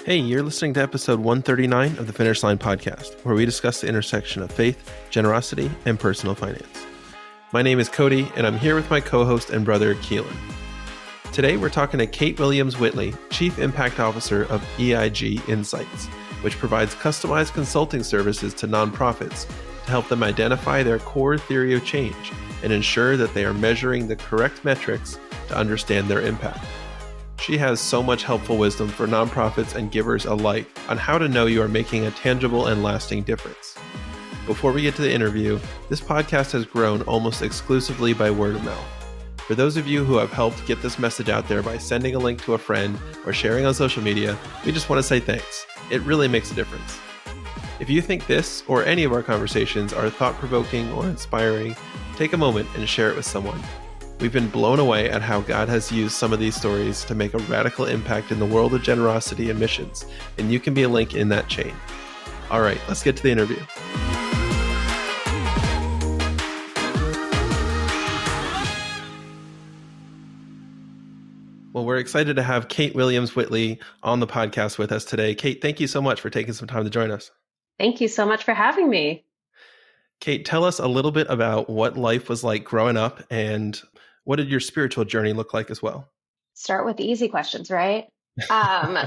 Hey, you're listening to episode 139 of the Finish Line podcast, where we discuss the intersection of faith, generosity, and personal finance. My name is Cody, and I'm here with my co-host and brother, Keelan. Today, we're talking to Kate Williams-Whitley, Chief Impact Officer of EIG Insights, which provides customized consulting services to nonprofits to help them identify their core theory of change and ensure that they are measuring the correct metrics to understand their impact. She has so much helpful wisdom for nonprofits and givers alike on how to know you are making a tangible and lasting difference. Before we get to the interview, this podcast has grown almost exclusively by word of mouth. For those of you who have helped get this message out there by sending a link to a friend or sharing on social media, we just want to say thanks. It really makes a difference. If you think this or any of our conversations are thought-provoking or inspiring, take a moment and share it with someone. We've been blown away at how God has used some of these stories to make a radical impact in the world of generosity and missions, and you can be a link in that chain. All right, let's get to the interview. Well, we're excited to have Kate Williams-Whitley on the podcast with us today. Kate, thank you so much for taking some time to join us. Thank you so much for having me. Kate, tell us a little bit about what life was like growing up and what did your spiritual journey look like as well? Start with the easy questions, right?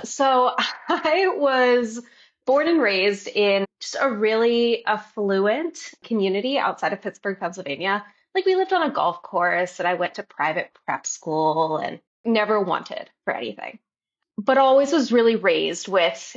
So I was born and raised in just a really affluent community outside of Pittsburgh, Pennsylvania. Like we lived on a golf course and I went to private prep school and never wanted for anything, but always was really raised with,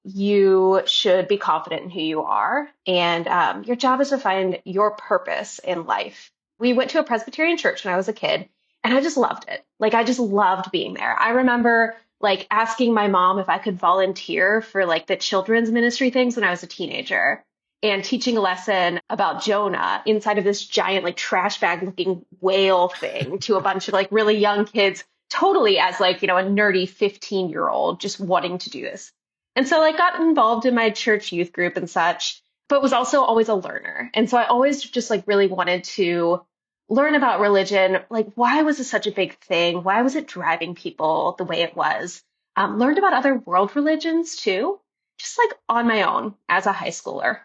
you should be confident in who you are and your job is to find your purpose in life. We went to a Presbyterian church when I was a kid and I just loved it. Like I just loved being there. I remember like asking my mom if I could volunteer for like the children's ministry things when I was a teenager and teaching a lesson about Jonah inside of this giant like trash bag looking whale thing to a bunch of like really young kids, totally as like, a nerdy 15-year-old just wanting to do this. And so I got involved in my church youth group and such, but was also always a learner. And so I always just like really wanted to learn about religion. Like, why was it such a big thing? Why was it driving people the way it was? Learned about other world religions too, just like on my own as a high schooler.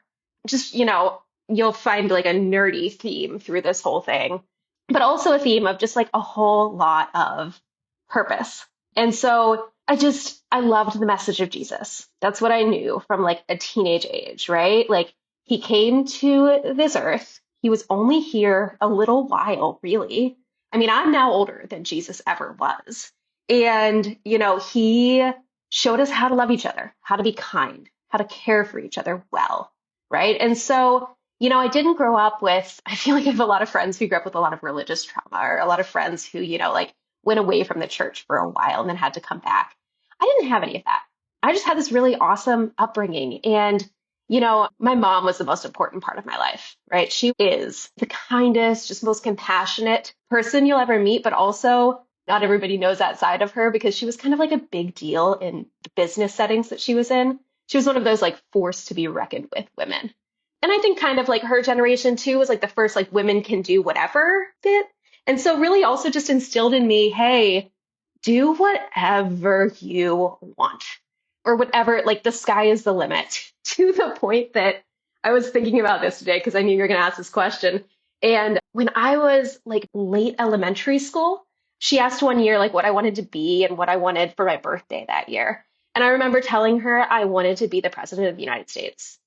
Just, you'll find like a nerdy theme through this whole thing, but also a theme of just like a whole lot of purpose. And so I loved the message of Jesus. That's what I knew from like a teenage age, right? Like he came to this earth. He was only here a little while, really. I mean, I'm now older than Jesus ever was. And, he showed us how to love each other, how to be kind, how to care for each other well, right? And so, I didn't grow up with, I feel like I have a lot of friends who grew up with a lot of religious trauma or a lot of friends who, like went away from the church for a while and then had to come back. I didn't have any of that. I just had this really awesome upbringing. And my mom was the most important part of my life, right? She is the kindest, just most compassionate person you'll ever meet, but also not everybody knows that side of her because she was kind of like a big deal in the business settings that she was in. She was one of those like forced to be reckoned with women. And I think kind of like her generation too was like the first like women can do whatever bit. And so really also just instilled in me, hey, do whatever you want. Or whatever, like the sky is the limit, to the point that I was thinking about this today because I knew you were going to ask this question. And when I was like late elementary school, she asked one year like what I wanted to be and what I wanted for my birthday that year. And I remember telling her I wanted to be the president of the United States.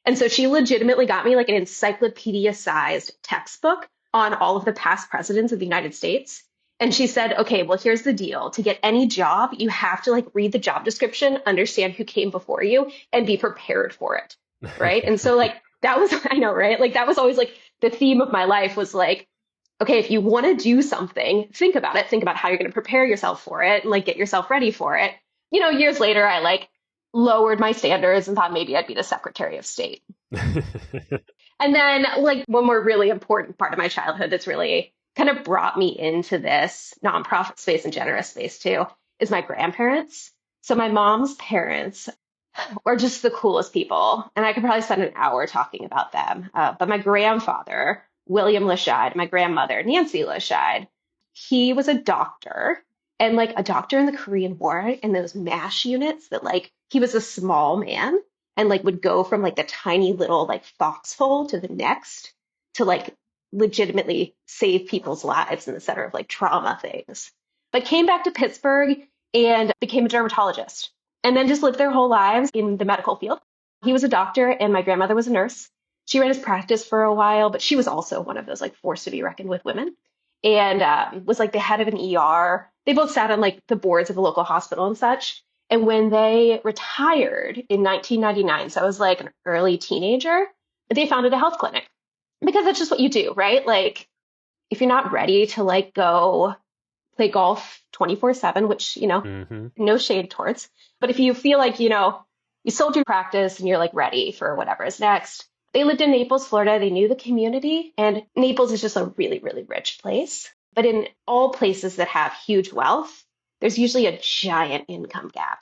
And so she legitimately got me like an encyclopedia-sized textbook on all of the past presidents of the United States. And she said, okay, well, here's the deal. To get any job, you have to like read the job description, understand who came before you, and be prepared for it. Right. And so like that was, I know, right? Like that was always like the theme of my life was like, okay, if you want to do something, think about it. Think about how you're going to prepare yourself for it and like get yourself ready for it. Years later, I like lowered my standards and thought maybe I'd be the Secretary of State. And then like one more really important part of my childhood that's really kind of brought me into this nonprofit space and generous space too, is my grandparents. So my mom's parents are just the coolest people. And I could probably spend an hour talking about them. But my grandfather, William Lashide, my grandmother, Nancy Lashide, he was a doctor and like a doctor in the Korean War in those MASH units that like he was a small man and like would go from like the tiny little like foxhole to the next to like legitimately save people's lives in the center of like trauma things. But came back to Pittsburgh and became a dermatologist and then just lived their whole lives in the medical field. He was a doctor and my grandmother was a nurse. She ran his practice for a while, but she was also one of those like forced to be reckoned with women and was like the head of an ER. They both sat on like the boards of the local hospital and such. And when they retired in 1999, so I was like an early teenager, they founded a health clinic because that's just what you do, right? Like if you're not ready to like go play golf 24/7, which, no shade towards, but if you feel like, you sold your practice and you're like ready for whatever is next. They lived in Naples, Florida. They knew the community, and Naples is just a really, really rich place. But in all places that have huge wealth, there's usually a giant income gap.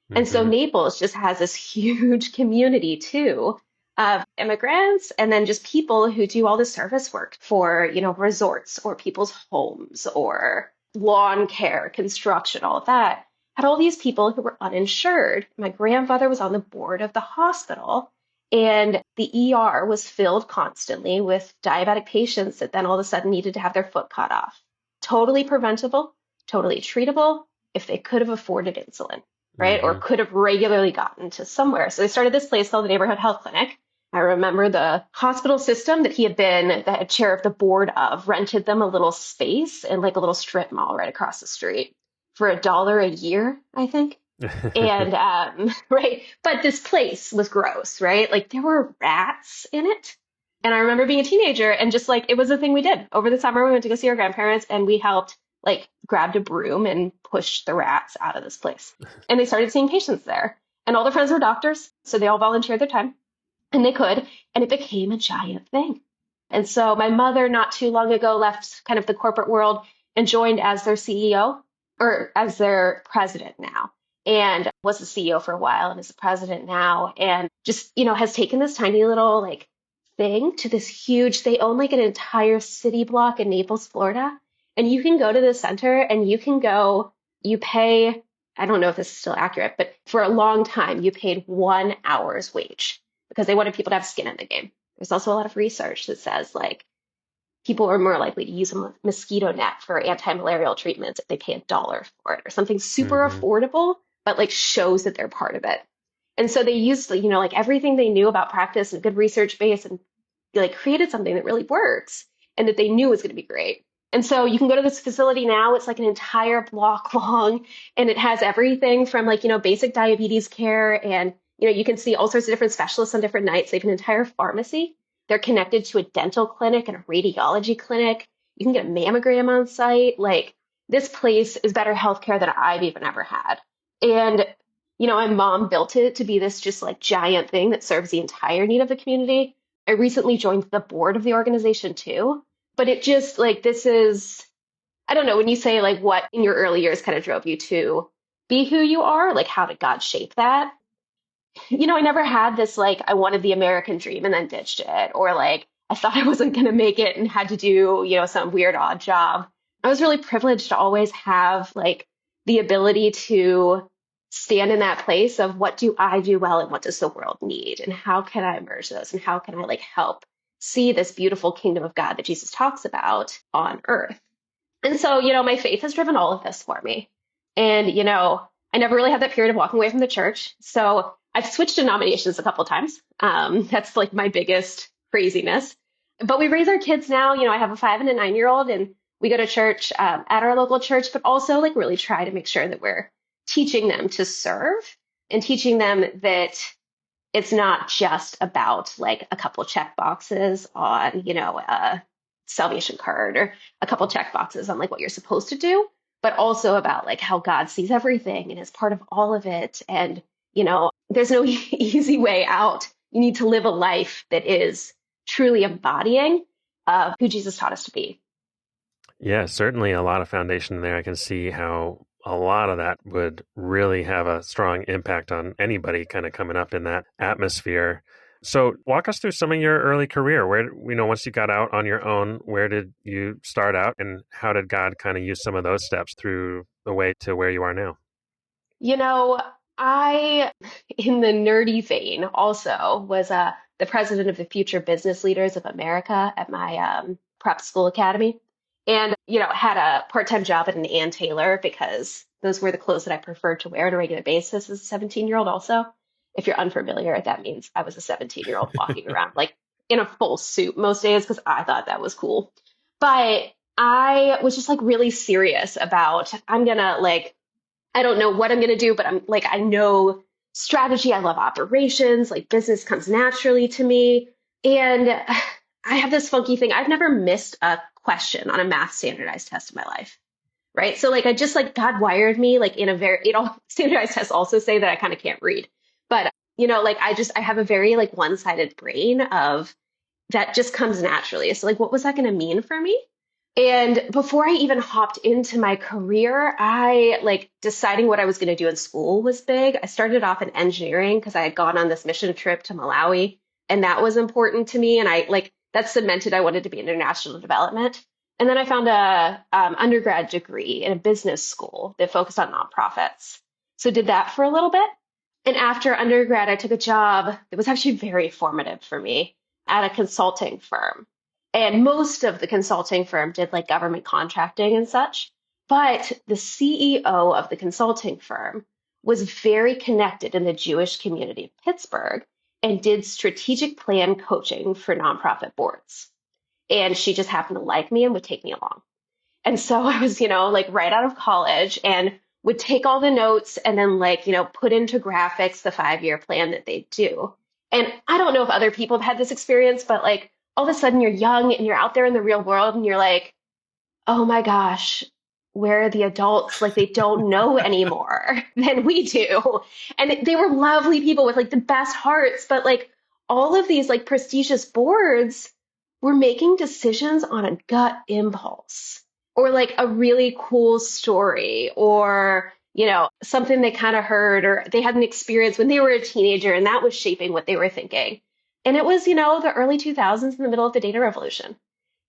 And so Naples just has this huge community too of immigrants and then just people who do all the service work for, resorts or people's homes or lawn care, construction, all of that. Had all these people who were uninsured. My grandfather was on the board of the hospital. And the ER was filled constantly with diabetic patients that then all of a sudden needed to have their foot cut off. Totally preventable, totally treatable if they could have afforded insulin, right? Or could have regularly gotten to somewhere. So they started this place called the Neighborhood Health Clinic. I remember the hospital system that he had been the chair of the board of rented them a little space in like a little strip mall right across the street for $1 a year, I think. And right, but this place was gross, right? Like there were rats in it. And I remember being a teenager and just like it was a thing we did. Over the summer we went to go see our grandparents and we helped like grabbed a broom and pushed the rats out of this place. And they started seeing patients there. And all their friends were doctors, so they all volunteered their time and they could, and it became a giant thing. And so my mother not too long ago left kind of the corporate world and joined as their CEO or as their president now. And was the CEO for a while and is the president now and just, has taken this tiny little like thing to this huge, they own like an entire city block in Naples, Florida. And you can go to the center and you pay, I don't know if this is still accurate, but for a long time, you paid 1 hour's wage because they wanted people to have skin in the game. There's also a lot of research that says like people are more likely to use a mosquito net for anti-malarial treatments if they pay $1 for it or something super affordable, but like shows that they're part of it. And so they used, like everything they knew about practice and a good research base and like created something that really works and that they knew was going to be great. And so you can go to this facility now. It's like an entire block long and it has everything from like, basic diabetes care. And, you can see all sorts of different specialists on different nights. They have an entire pharmacy. They're connected to a dental clinic and a radiology clinic. You can get a mammogram on site. Like this place is better healthcare than I've even ever had. And, my mom built it to be this just like giant thing that serves the entire need of the community. I recently joined the board of the organization too. But it just like, this is, I don't know, when you say like what in your early years kind of drove you to be who you are, like how did God shape that? I never had this like, I wanted the American dream and then ditched it. Or like, I thought I wasn't going to make it and had to do, some weird odd job. I was really privileged to always have like the ability to stand in that place of what do I do well and what does the world need? And how can I merge those? And how can I like help see this beautiful kingdom of God that Jesus talks about on earth? And so, my faith has driven all of this for me. And, I never really had that period of walking away from the church. So I've switched denominations a couple of times. That's like my biggest craziness. But we raise our kids now. I have a 5 and a 9-year-old and we go to church at our local church, but also like really try to make sure that we're teaching them to serve and teaching them that it's not just about like a couple check boxes on, a salvation card or a couple check boxes on like what you're supposed to do, but also about like how God sees everything and is part of all of it. And, there's no easy way out. You need to live a life that is truly embodying of who Jesus taught us to be. Yeah, certainly a lot of foundation there. I can see how a lot of that would really have a strong impact on anybody kind of coming up in that atmosphere. So walk us through some of your early career. Where, once you got out on your own, where did you start out and how did God kind of use some of those steps through the way to where you are now? You know, I, in the nerdy vein, also was the president of the Future Business Leaders of America at my prep school academy. And, had a part-time job at an Ann Taylor because those were the clothes that I preferred to wear on a regular basis as a 17-year-old also. If you're unfamiliar, that means I was a 17-year-old walking around like in a full suit most days because I thought that was cool. But I was just like really serious about, I'm gonna like, I don't know what I'm going to do, but I'm like, I know strategy. I love operations. Like business comes naturally to me. And I have this funky thing. I've never missed a question on a math standardized test in my life. Right. So like, I just like God wired me like in a very, standardized tests also say that I kind of can't read, but like I have a very like one-sided brain of that just comes naturally. So like, what was that going to mean for me? And before I even hopped into my career, I like deciding what I was going to do in school was big. I started off in engineering because I had gone on this mission trip to Malawi, and that was important to me. And I like that cemented I wanted to be in international development. And then I found a undergrad degree in a business school that focused on nonprofits. So did that for a little bit. And after undergrad, I took a job that was actually very formative for me at a consulting firm. And most of the consulting firm did like government contracting and such. But the CEO of the consulting firm was very connected in the Jewish community of Pittsburgh and did strategic plan coaching for nonprofit boards. And she just happened to like me and would take me along. And so I was, like right out of college and would take all the notes and then like, put into graphics the 5-year plan that they do. And I don't know if other people have had this experience, but like all of a sudden you're young and you're out there in the real world and you're like, oh my gosh, where are the adults? Like they don't know anymore than we do. And they were lovely people with like the best hearts, but like all of these like prestigious boards were making decisions on a gut impulse or like a really cool story or, something they kind of heard or they had an experience when they were a teenager and that was shaping what they were thinking. And it was, the early 2000s in the middle of the data revolution.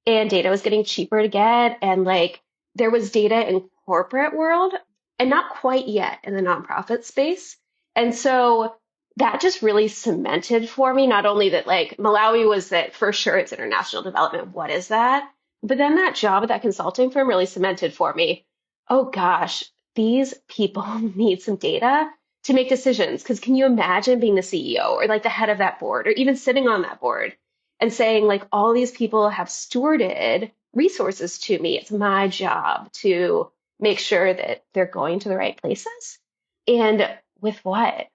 And data was getting cheaper to get. And like there was data in corporate world and not quite yet in the nonprofit space. And so that just really cemented for me, not only that like Malawi was that for sure it's international development. What is that? But then that job at that consulting firm really cemented for me. Oh gosh, these people need some data to make decisions. Because can you imagine being the CEO or like the head of that board or even sitting on that board and saying like all these people have stewarded resources to me. It's my job to make sure that they're going to the right places. And with what?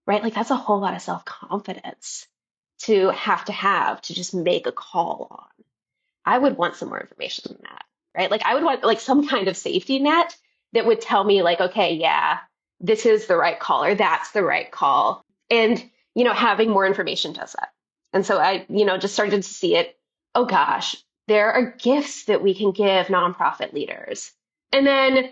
Right? Like that's a whole lot of self-confidence to have to just make a call on. I would want some more information than that, right? Like I would want like some kind of safety net that would tell me like, okay, yeah, this is the right call or that's the right call. And, having more information does that. And so I, just started to see it. Oh gosh, there are gifts that we can give nonprofit leaders. And then,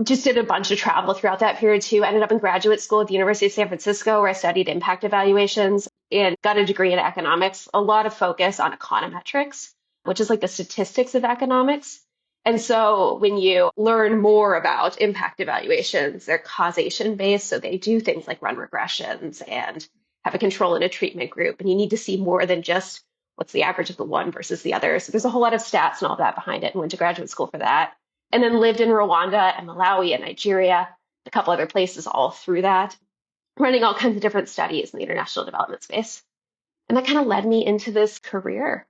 just did a bunch of travel throughout that period too. Ended up in graduate school at the University of San Francisco where I studied impact evaluations and got a degree in economics, a lot of focus on econometrics, which is like the statistics of economics. And so when you learn more about impact evaluations, they're causation based. So they do things like run regressions and have a control in a treatment group. And you need to see more than just what's the average of the one versus the other. So there's a whole lot of stats and all that behind it and went to graduate school for that. And then lived in Rwanda and Malawi and Nigeria, a couple other places all through that, running all kinds of different studies in the international development space. And that kind of led me into this career.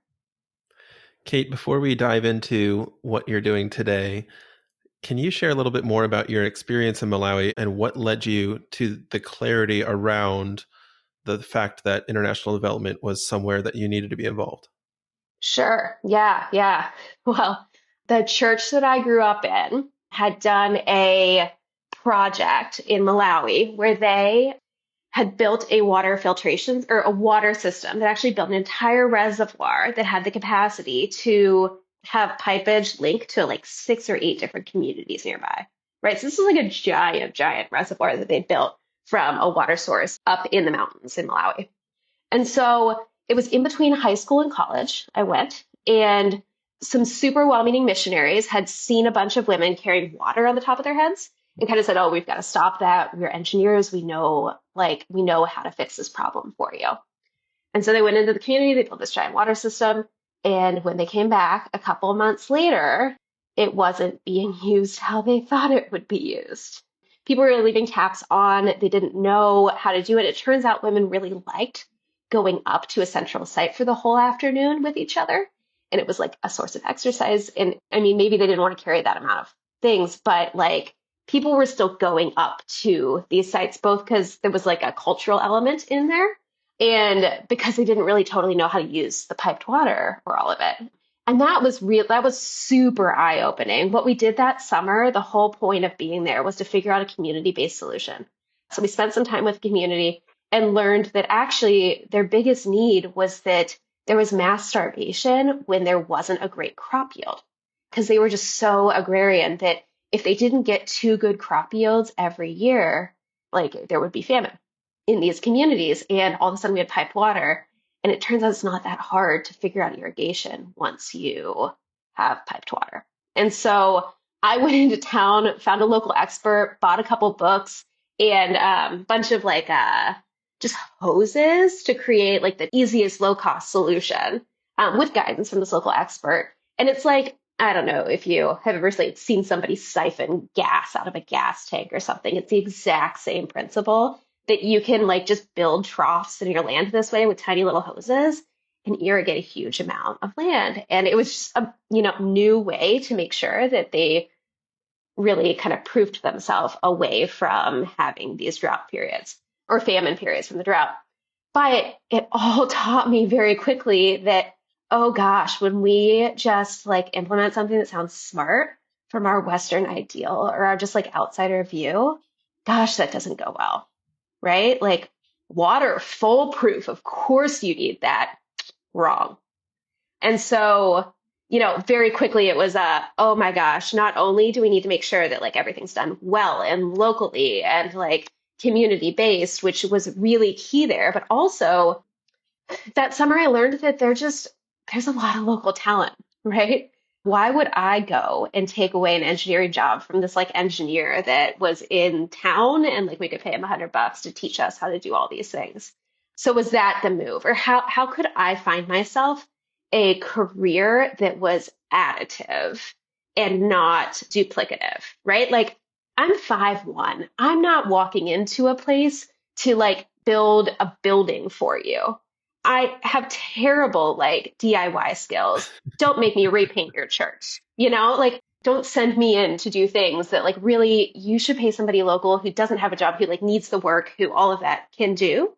Kate, before we dive into what you're doing today, can you share a little bit more about your experience in Malawi and what led you to the clarity around the fact that international development was somewhere that you needed to be involved? Sure. Yeah. Well, the church that I grew up in had done a project in Malawi where they had built a water filtration or a water system that actually built an entire reservoir that had the capacity to have pipage linked to like 6 or 8 different communities nearby, right? So this is like a giant reservoir that they built from a water source up in the mountains in Malawi. And so it was in between high school and college. I went and some super well-meaning missionaries had seen a bunch of women carrying water on the top of their heads and kind of said, oh, we've got to stop that. We're engineers. We know how to fix this problem for you. And so they went into the community, they built this giant water system. And when they came back a couple of months later, it wasn't being used how they thought it would be used. People were leaving taps on. They didn't know how to do it. It turns out women really liked going up to a central site for the whole afternoon with each other. And it was like a source of exercise. And I mean, maybe they didn't want to carry that amount of things, but like people were still going up to these sites, both because there was like a cultural element in there and because they didn't really totally know how to use the piped water or all of it. And that was super eye-opening. What we did that summer, the whole point of being there was to figure out a community-based solution. So we spent some time with the community and learned that actually their biggest need was that there was mass starvation when there wasn't a great crop yield, because they were just so agrarian that if they didn't get 2 good crop yields every year, like there would be famine in these communities. And all of a sudden we had piped water. And it turns out it's not that hard to figure out irrigation once you have piped water. And so I went into town, found a local expert, bought a couple books and a bunch of like just hoses to create like the easiest low cost solution with guidance from this local expert. And it's like, I don't know if you have ever seen somebody siphon gas out of a gas tank or something. It's the exact same principle that you can like just build troughs in your land this way with tiny little hoses and irrigate a huge amount of land. And it was just a new way to make sure that they really kind of proved themselves away from having these drought periods or famine periods from the drought. But it all taught me very quickly that, oh gosh, when we just like implement something that sounds smart from our Western ideal or our just like outsider view, gosh, that doesn't go well. Right? Like water foolproof. Of course you need that. Wrong. And so, very quickly it was oh my gosh, not only do we need to make sure that like everything's done well and locally and like community based, which was really key there, but also that summer I learned that there's a lot of local talent, right? Why would I go and take away an engineering job from this like engineer that was in town and like we could pay him $100 to teach us how to do all these things? So was that the move? Or how could I find myself a career that was additive and not duplicative, right? Like I'm 5'1". I'm not walking into a place to like build a building for you. I have terrible like DIY skills. Don't make me repaint your church. Like don't send me in to do things that like really you should pay somebody local who doesn't have a job, who like needs the work, who all of that can do.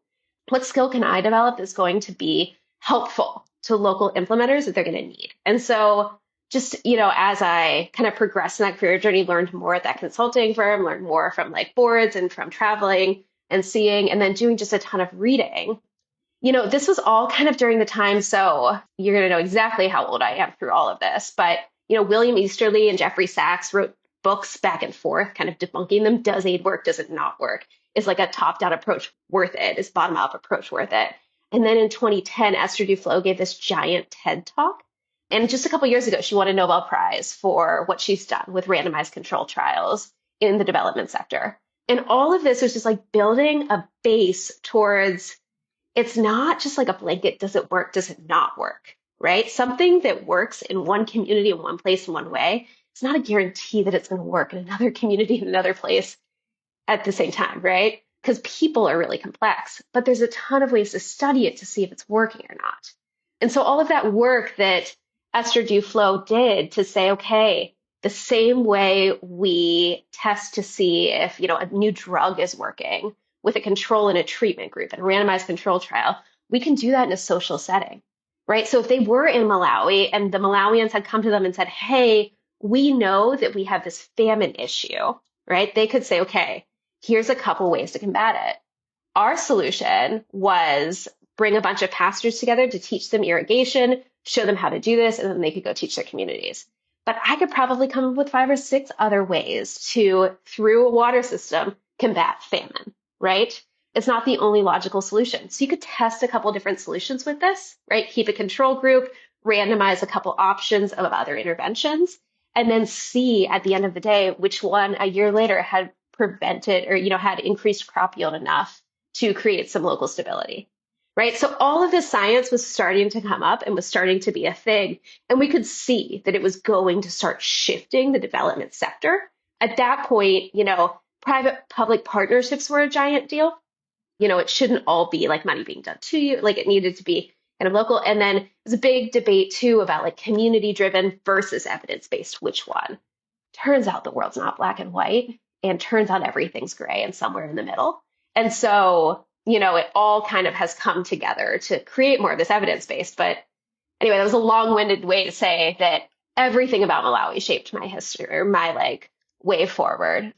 What skill can I develop that's going to be helpful to local implementers that they're going to need? And so just, as I kind of progressed in that career journey, learned more at that consulting firm, learned more from like boards and from traveling and seeing, and then doing just a ton of reading. This was all kind of during the time, so you're going to know exactly how old I am through all of this. But, William Easterly and Jeffrey Sachs wrote books back and forth, kind of debunking them. Does aid work? Does it not work? Is like a top-down approach worth it? Is bottom-up approach worth it? And then in 2010, Esther Duflo gave this giant TED Talk. And just a couple years ago, she won a Nobel Prize for what she's done with randomized control trials in the development sector. And all of this was just like building a base towards, it's not just like a blanket, does it work, does it not work, right? Something that works in one community, in one place, in one way, it's not a guarantee that it's going to work in another community, in another place at the same time, right? Because people are really complex, but there's a ton of ways to study it to see if it's working or not. And so all of that work that Esther Duflo did to say, okay, the same way we test to see if, a new drug is working with a control and a treatment group and a randomized control trial, we can do that in a social setting, right? So if they were in Malawi and the Malawians had come to them and said, hey, we know that we have this famine issue, right? They could say, okay, here's a couple ways to combat it. Our solution was bring a bunch of pastors together to teach them irrigation, show them how to do this, and then they could go teach their communities. But I could probably come up with 5 or 6 other ways to, through a water system, combat famine, right? It's not the only logical solution. So you could test a couple different solutions with this, right? Keep a control group, randomize a couple options of other interventions, and then see at the end of the day which one a year later had prevented or, had increased crop yield enough to create some local stability. Right. So all of this science was starting to come up and was starting to be a thing. And we could see that it was going to start shifting the development sector. At that point, private public partnerships were a giant deal. It shouldn't all be like money being done to you. Like it needed to be kind of local. And then there's a big debate too about like community driven versus evidence based, which one. Turns out the world's not black and white, and turns out everything's gray and somewhere in the middle. And so, it all kind of has come together to create more of this evidence based. But anyway, that was a long winded way to say that everything about Malawi shaped my history or my like way forward,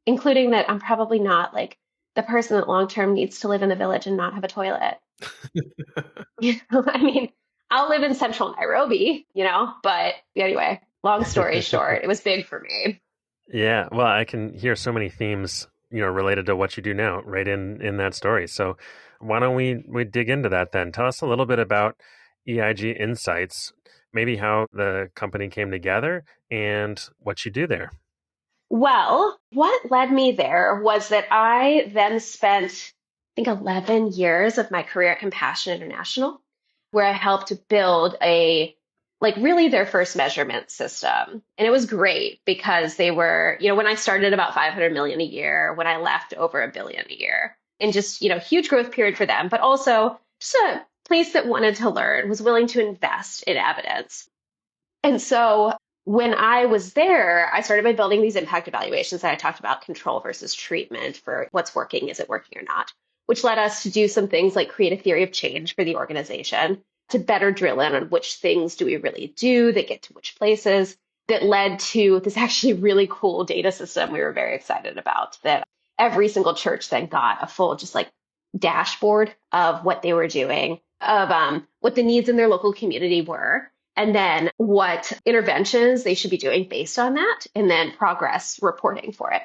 including that I'm probably not like the person that long term needs to live in the village and not have a toilet. I'll live in central Nairobi, but anyway, long story short, it was big for me. Yeah, well, I can hear so many themes, related to what you do now, right in that story. So why don't we dig into that then? Tell us a little bit about EIG Insights, maybe how the company came together and what you do there. Well, what led me there was that I then spent, I think, 11 years of my career at Compassion International, where I helped build really their first measurement system. And it was great because they were, when I started about 500 million a year, when I left over $1 billion a year, and just, huge growth period for them, but also just a place that wanted to learn, was willing to invest in evidence. And so when I was there, I started by building these impact evaluations that I talked about, control versus treatment for what's working, is it working or not, which led us to do some things like create a theory of change for the organization to better drill in on which things do we really do that get to which places, that led to this actually really cool data system we were very excited about, that every single church then got a full just like dashboard of what they were doing, of what the needs in their local community were, and then what interventions they should be doing based on that, and then progress reporting for it.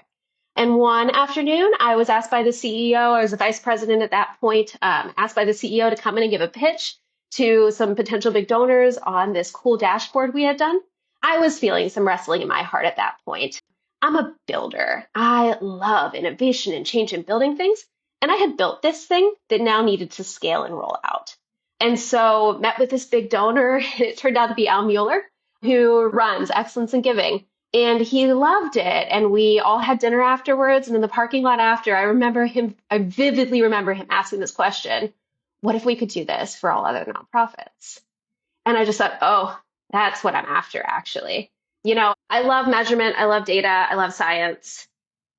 And one afternoon, I was asked by the CEO, I was a vice president at that point, asked by the CEO to come in and give a pitch to some potential big donors on this cool dashboard we had done. I was feeling some wrestling in my heart at that point. I'm a builder. I love innovation and change in building things. And I had built this thing that now needed to scale and roll out. And so met with this big donor. It turned out to be Al Mueller, who runs Excellence in Giving. And he loved it. And we all had dinner afterwards. And in the parking lot after, I vividly remember him asking this question: what if we could do this for all other nonprofits? And I just thought, oh, that's what I'm after, actually. I love measurement. I love data. I love science.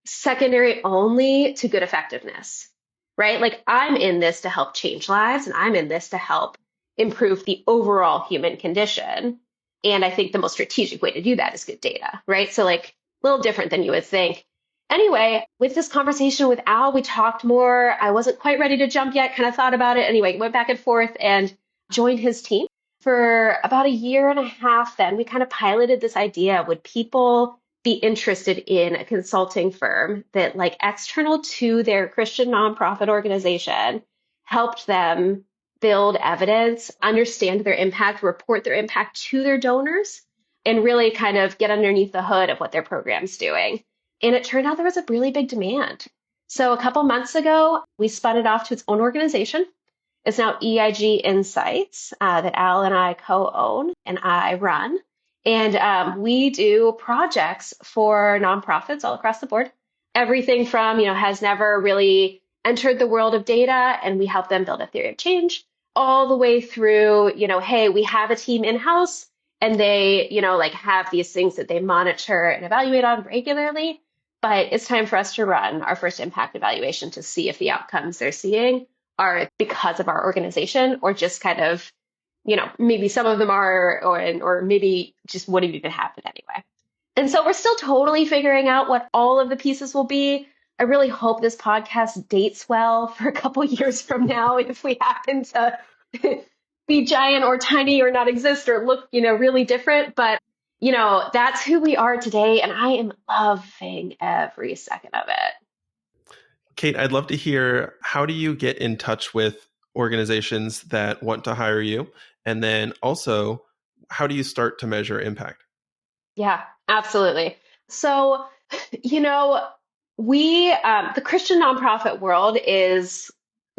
Secondary only to good effectiveness, right? Like I'm in this to help change lives, and I'm in this to help improve the overall human condition. And I think the most strategic way to do that is good data, right? So like a little different than you would think. Anyway, with this conversation with Al, we talked more. I wasn't quite ready to jump yet, kind of thought about it. Anyway, went back and forth and joined his team for about 1.5 years. Then we kind of piloted this idea. Would people be interested in a consulting firm that, like, external to their Christian nonprofit organization, helped them build evidence, understand their impact, report their impact to their donors, and really kind of get underneath the hood of what their program's doing? And it turned out there was a really big demand. So a couple months ago, we spun it off to its own organization. It's now EIG Insights that Al and I co-own and I run. And we do projects for nonprofits all across the board. Everything from, has never really entered the world of data, and we help them build a theory of change, all the way through, hey, we have a team in-house and they, have these things that they monitor and evaluate on regularly. But it's time for us to run our first impact evaluation to see if the outcomes they're seeing are because of our organization, or just kind of, maybe some of them are, or maybe just wouldn't even happen anyway. And so we're still totally figuring out what all of the pieces will be. I really hope this podcast dates well for a couple years from now, if we happen to be giant or tiny or not exist or look, really different. But, that's who we are today. And I am loving every second of it. Kate, I'd love to hear, how do you get in touch with organizations that want to hire you? And then also, how do you start to measure impact? Yeah, absolutely. So, you know, the Christian nonprofit world is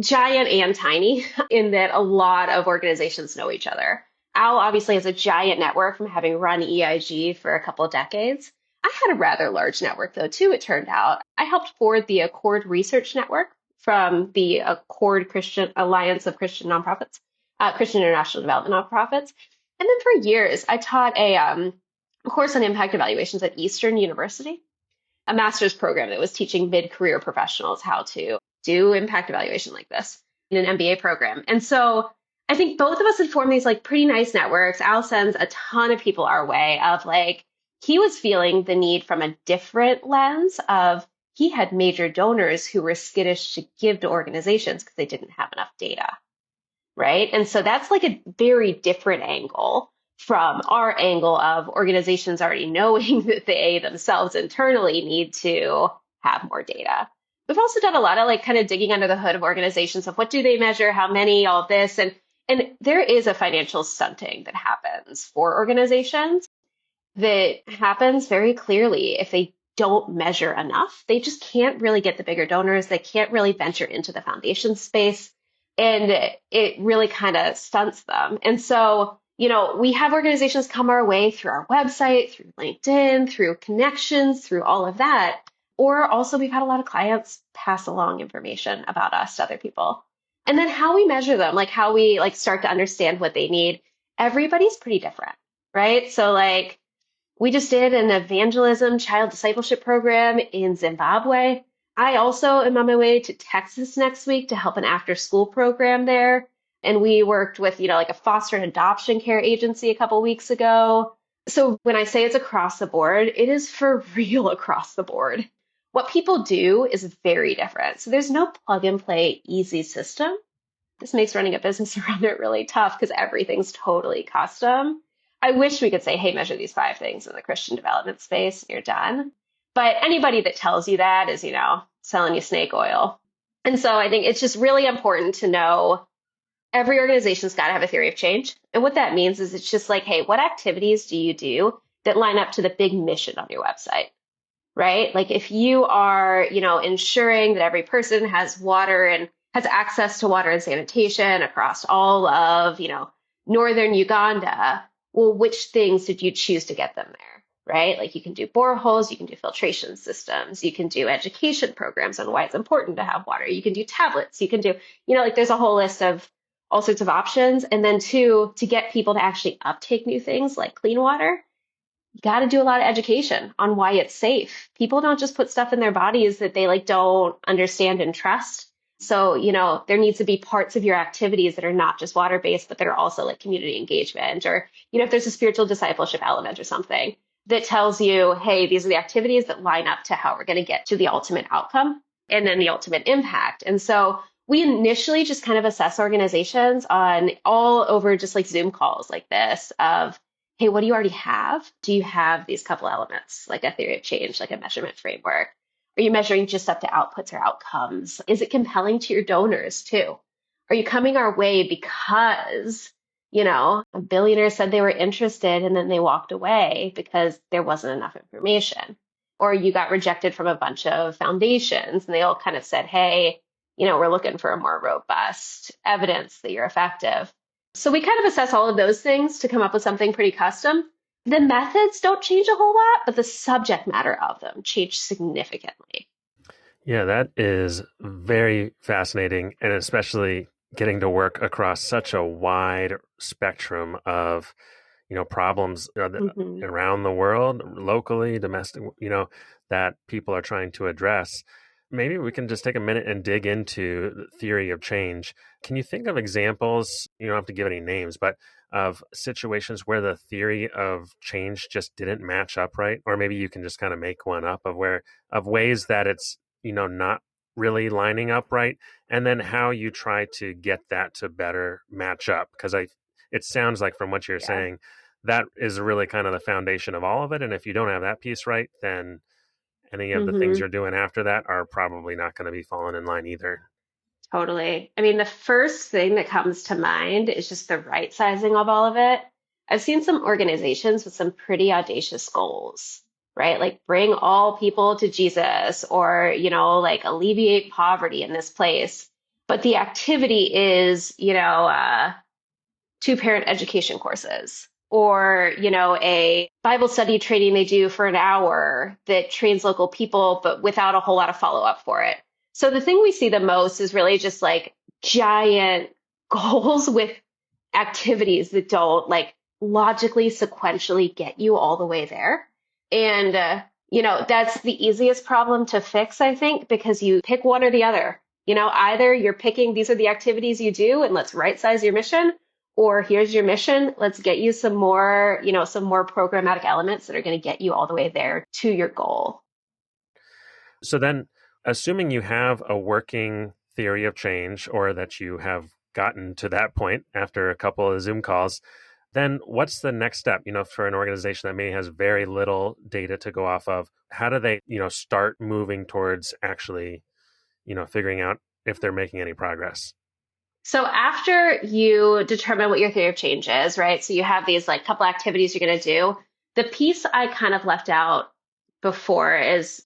giant and tiny in that a lot of organizations know each other. Al obviously has a giant network from having run EIG for a couple of decades. I had a rather large network though, too, it turned out. I helped forward the Accord Research Network from the Accord Christian Alliance of Christian Nonprofits, Christian International Development Nonprofits. And then for years, I taught a course on impact evaluations at Eastern University, a master's program that was teaching mid-career professionals how to do impact evaluation like this in an MBA program. And so I think both of us had formed these like pretty nice networks. Al sends a ton of people our way of like, he was feeling the need from a different lens of he had major donors who were skittish to give to organizations because they didn't have enough data, right? And so that's like a very different angle from our angle of organizations already knowing that they themselves internally need to have more data. We've also done a lot of like kind of digging under the hood of organizations of what do they measure, how many, all of this. And there is a financial stunting that happens for organizations that happens very clearly if they don't measure enough. They just can't really get the bigger donors. They can't really venture into the foundation space. And it really kind of stunts them. And so, we have organizations come our way through our website, through LinkedIn, through connections, through all of that. Or also we've had a lot of clients pass along information about us to other people. And then how we measure them, like how we like start to understand what they need. Everybody's pretty different, right? So like we just did an evangelism child discipleship program in Zimbabwe. I also am on my way to Texas next week to help an after school program there. And we worked with, like a foster and adoption care agency a couple weeks ago. So when I say it's across the board, it is for real across the board. What people do is very different. So there's no plug and play easy system. This makes running a business around it really tough because everything's totally custom. I wish we could say, hey, measure these 5 things in the Christian development space, and you're done. But anybody that tells you that is, selling you snake oil. And so I think it's just really important to know every organization's got to have a theory of change. And what that means is it's just like, hey, what activities do you do that line up to the big mission on your website, right? Like if you are, ensuring that every person has water and has access to water and sanitation across all of, northern Uganda, well, which things did you choose to get them there, right? Like you can do boreholes, you can do filtration systems, you can do education programs on why it's important to have water, you can do tablets, you can do, like there's a whole list of all sorts of options. And then 2, to get people to actually uptake new things like clean water, you got to do a lot of education on why it's safe. People don't just put stuff in their bodies that they like don't understand and trust. So, there needs to be parts of your activities that are not just water-based, but that are also like community engagement or, if there's a spiritual discipleship element or something that tells you, hey, these are the activities that line up to how we're going to get to the ultimate outcome and then the ultimate impact. And so we initially just kind of assess organizations on all over just like Zoom calls like this of, hey, what do you already have? Do you have these couple elements, like a theory of change, like a measurement framework? Are you measuring just up to outputs or outcomes? Is it compelling to your donors too? Are you coming our way because, a billionaire said they were interested and then they walked away because there wasn't enough information? Or you got rejected from a bunch of foundations and they all kind of said, hey, we're looking for a more robust evidence that you're effective. So we kind of assess all of those things to come up with something pretty custom. The methods don't change a whole lot, but the subject matter of them change significantly. Yeah, that is very fascinating, and especially getting to work across such a wide spectrum of, problems around the world, locally, domestic, that people are trying to address. Maybe we can just take a minute and dig into the theory of change. Can you think of examples, you don't have to give any names, but of situations where the theory of change just didn't match up right? Or maybe you can just kind of make one up of ways that it's, not really lining up right. And then how you try to get that to better match up. Because it sounds like from what you're saying, that is really kind of the foundation of all of it. And if you don't have that piece right, then any of the things you're doing after that are probably not going to be falling in line either. Totally. I mean, the first thing that comes to mind is just the right sizing of all of it. I've seen some organizations with some pretty audacious goals, right? Like bring all people to Jesus or, like alleviate poverty in this place. But the activity is, two-parent education courses or, a Bible study training they do for an hour that trains local people, but without a whole lot of follow-up for it. So the thing we see the most is really just like giant goals with activities that don't like logically, sequentially get you all the way there. And, that's the easiest problem to fix, I think, because you pick one or the other. Either you're picking these are the activities you do and let's right size your mission, or here's your mission. Let's get you some more programmatic elements that are going to get you all the way there to your goal. So then, assuming you have a working theory of change or that you have gotten to that point after a couple of Zoom calls, then what's the next step, for an organization that maybe has very little data to go off of? How do they, start moving towards actually, figuring out if they're making any progress? So after you determine what your theory of change is, right? So you have these like couple activities you're going to do. The piece I kind of left out before is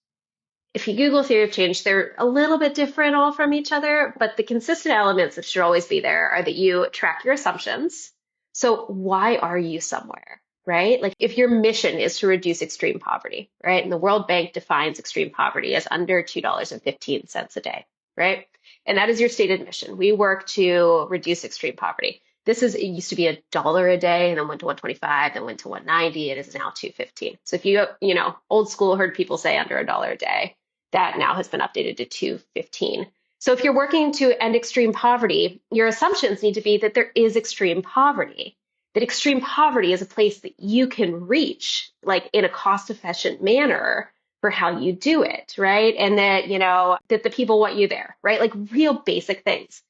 if you Google theory of change, they're a little bit different all from each other, but the consistent elements that should always be there are that you track your assumptions. So why are you somewhere, right? Like if your mission is to reduce extreme poverty, right? And the World Bank defines extreme poverty as under $2.15 a day, right? And that is your stated mission. We work to reduce extreme poverty. It used to be $1 a day and then went to 125, then went to 190. It is now 215. So if you, old school heard people say under $1 a day, that now has been updated to 215. So if you're working to end extreme poverty, your assumptions need to be that there is extreme poverty, that extreme poverty is a place that you can reach like in a cost-efficient manner for how you do it, right? And that, that the people want you there, right? Like real basic things.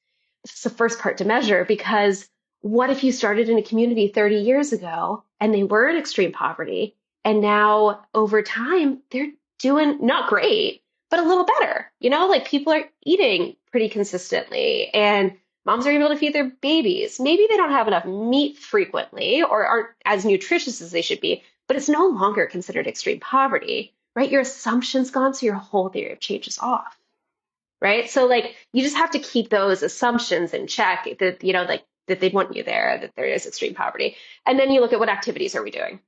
It's the first part to measure because what if you started in a community 30 years ago and they were in extreme poverty and now over time they're doing not great, but a little better, like people are eating pretty consistently and moms are able to feed their babies. Maybe they don't have enough meat frequently or aren't as nutritious as they should be, but it's no longer considered extreme poverty, right? Your assumption's gone, so your whole theory of change is off, right? So like you just have to keep those assumptions in check that, that they want you there, that there is extreme poverty. And then you look at what activities are we doing?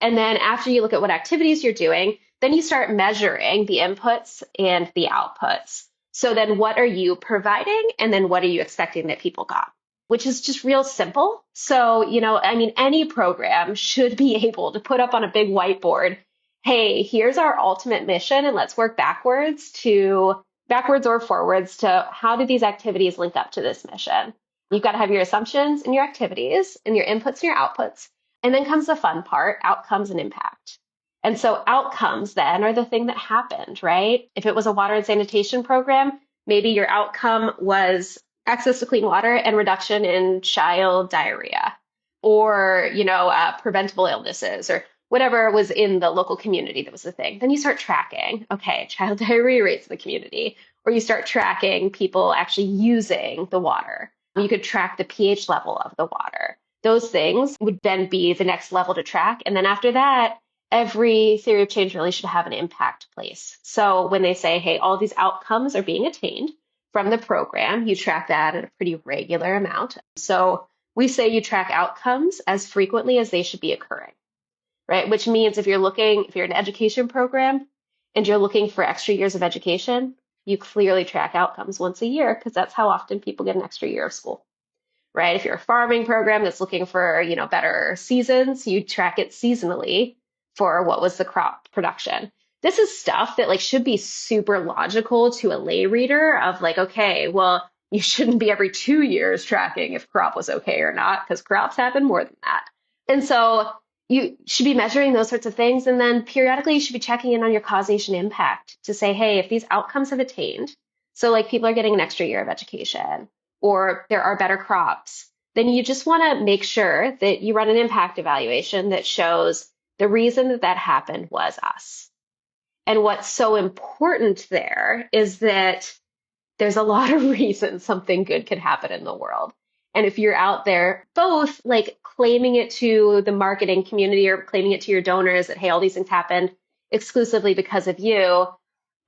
And then after you look at what activities you're doing, then you start measuring the inputs and the outputs. So then what are you providing? And then what are you expecting that people got? Which is just real simple. So, any program should be able to put up on a big whiteboard, hey, here's our ultimate mission, and let's work backwards or forwards to how do these activities link up to this mission? You've got to have your assumptions and your activities and your inputs and your outputs. And then comes the fun part, outcomes and impact. And so outcomes then are the thing that happened, right? If it was a water and sanitation program, maybe your outcome was access to clean water and reduction in child diarrhea or, preventable illnesses or whatever was in the local community that was the thing. Then you start tracking, okay, child diarrhea rates in the community, or you start tracking people actually using the water. You could track the pH level of the water. Those things would then be the next level to track. And then after that, every theory of change really should have an impact place. So when they say, hey, all these outcomes are being attained from the program, you track that at a pretty regular amount. So we say you track outcomes as frequently as they should be occurring, right? Which means if you're an education program and you're looking for extra years of education, you clearly track outcomes once a year because that's how often people get an extra year of school. Right? If you're a farming program that's looking for, better seasons, you track it seasonally for what was the crop production. This is stuff that should be super logical to a lay reader of okay, well, you shouldn't be every 2 years tracking if crop was okay or not because crops happen more than that. And so you should be measuring those sorts of things. And then periodically you should be checking in on your causation impact to say, hey, if these outcomes have attained, so people are getting an extra year of education, or there are better crops, then you just want to make sure that you run an impact evaluation that shows the reason that happened was us. And what's so important there is that there's a lot of reasons something good could happen in the world. And if you're out there both like claiming it to the marketing community or claiming it to your donors that, hey, all these things happened exclusively because of you,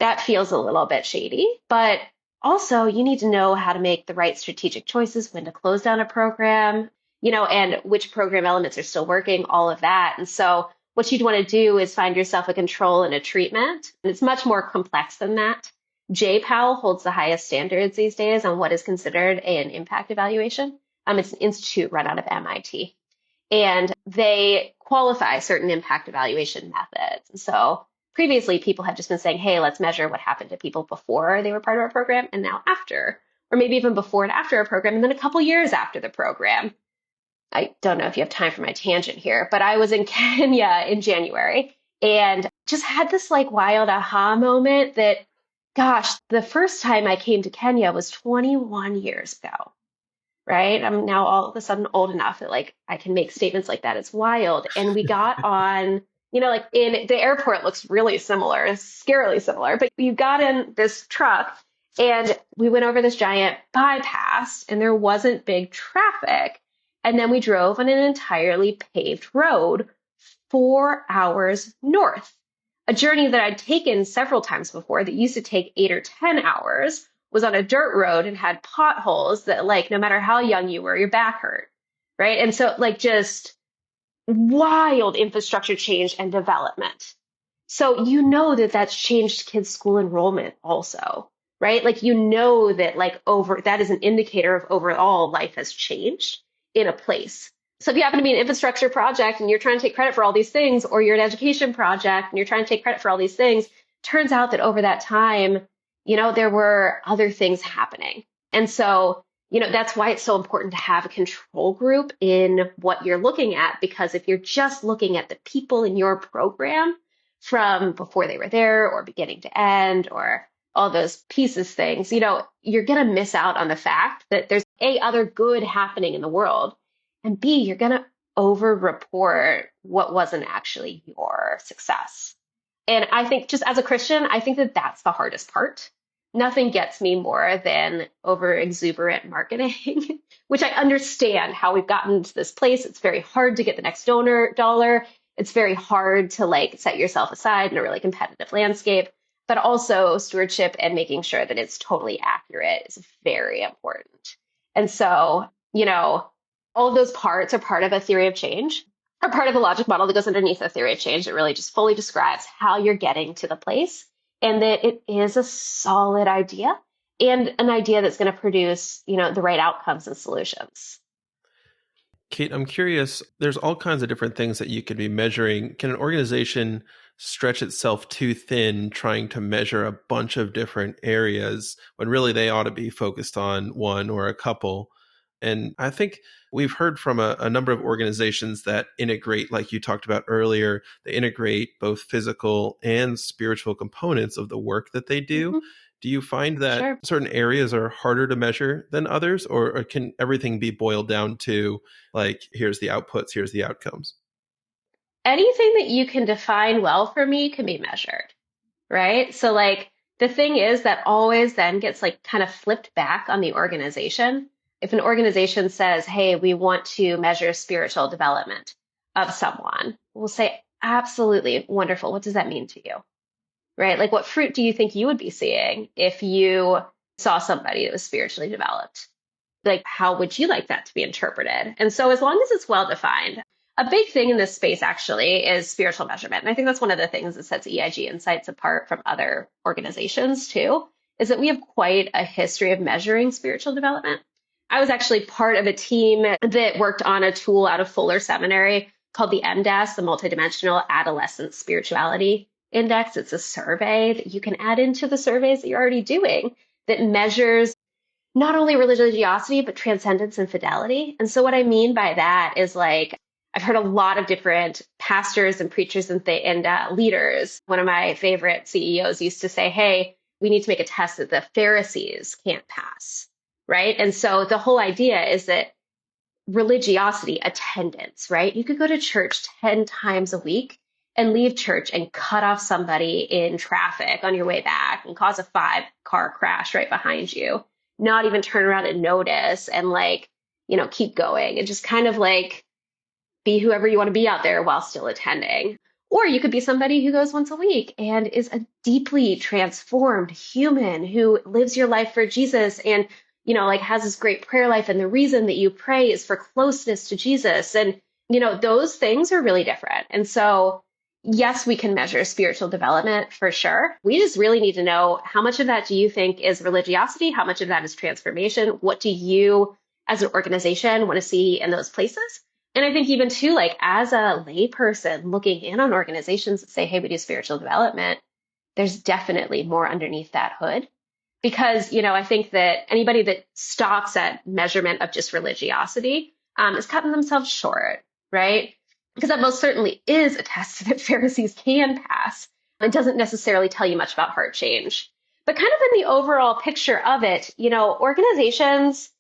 that feels a little bit shady. But also, you need to know how to make the right strategic choices, when to close down a program, and which program elements are still working, all of that. And so what you'd want to do is find yourself a control and a treatment. And it's much more complex than that. J-PAL holds the highest standards these days on what is considered an impact evaluation. It's an institute run out of MIT. And they qualify certain impact evaluation methods. And so previously, people had just been saying, hey, let's measure what happened to people before they were part of our program and now after, or maybe even before and after our program, and then a couple years after the program. I don't know if you have time for my tangent here, but I was in Kenya in January and just had this like wild aha moment that, gosh, the first time I came to Kenya was 21 years ago, right? I'm now all of a sudden old enough that like I can make statements like that. It's wild. And we got on, like in the airport looks really similar, scarily similar, but you got in this truck and we went over this giant bypass and there wasn't big traffic. And then we drove on an entirely paved road 4 hours north, a journey that I'd taken several times before that used to take 8 or 10 hours, was on a dirt road and had potholes that like, no matter how young you were, your back hurt, right? And so like just wild infrastructure change and development. So that that's changed kids' school enrollment also, right? Like that like that is an indicator of overall life has changed in a place. So if you happen to be an infrastructure project and you're trying to take credit for all these things, or you're an education project and you're trying to take credit for all these things, turns out that over that time, there were other things happening. And so, that's why it's so important to have a control group in what you're looking at, because if you're just looking at the people in your program from before they were there or beginning to end or all those pieces things, you're going to miss out on the fact that there's A, other good happening in the world, and B, you're going to over-report what wasn't actually your success. And I think just as a Christian, I think that that's the hardest part. Nothing gets me more than over-exuberant marketing, which I understand how we've gotten to this place. It's very hard to get the next donor dollar. It's very hard to like set yourself aside in a really competitive landscape. But also stewardship and making sure that it's totally accurate is very important. And so, all of those parts are part of a theory of change, are part of a logic model that goes underneath the theory of change that really just fully describes how you're getting to the place, and that it is a solid idea and an idea that's going to produce, the right outcomes and solutions. Kate, I'm curious, there's all kinds of different things that you could be measuring. Can an organization stretch itself too thin trying to measure a bunch of different areas when really they ought to be focused on one or a couple? And I think we've heard from a number of organizations that integrate, like you talked about earlier, they integrate both physical and spiritual components of the work that they do. Mm-hmm. Do you find that Sure. certain areas are harder to measure than others, or can everything be boiled down to like, here's the outputs, here's the outcomes? Anything that you can define well for me can be measured, right? So like the thing is that always then gets like kind of flipped back on the organization. If an organization says, hey, we want to measure spiritual development of someone, we'll say, absolutely wonderful. What does that mean to you? Right? Like what fruit do you think you would be seeing if you saw somebody that was spiritually developed? Like, how would you like that to be interpreted? And so as long as it's well defined, a big thing in this space actually is spiritual measurement. And I think that's one of the things that sets EIG Insights apart from other organizations too, is that we have quite a history of measuring spiritual development. I was actually part of a team that worked on a tool out of Fuller Seminary called the MDAS, the Multidimensional Adolescent Spirituality Index. It's a survey that you can add into the surveys that you're already doing that measures not only religiosity, but transcendence and fidelity. And so what I mean by that is like, I've heard a lot of different pastors and preachers and leaders. One of my favorite CEOs used to say, hey, we need to make a test that the Pharisees can't pass, right? And so the whole idea is that religiosity, attendance, right? You could go to church 10 times a week and leave church and cut off somebody in traffic on your way back and cause a 5-car crash right behind you, not even turn around and notice and like keep going and just kind of like be whoever you want to be out there while still attending. Or you could be somebody who goes once a week and is a deeply transformed human who lives your life for Jesus and, like has this great prayer life. And the reason that you pray is for closeness to Jesus. And, those things are really different. And so, yes, we can measure spiritual development for sure. We just really need to know how much of that do you think is religiosity? How much of that is transformation? What do you as an organization want to see in those places? And I think even too, like as a layperson looking in on organizations that say, hey, we do spiritual development, there's definitely more underneath that hood. Because, I think that anybody that stops at measurement of just religiosity is cutting themselves short, right? Because that most certainly is a test that Pharisees can pass. It doesn't necessarily tell you much about heart change. But kind of in the overall picture of it, organizations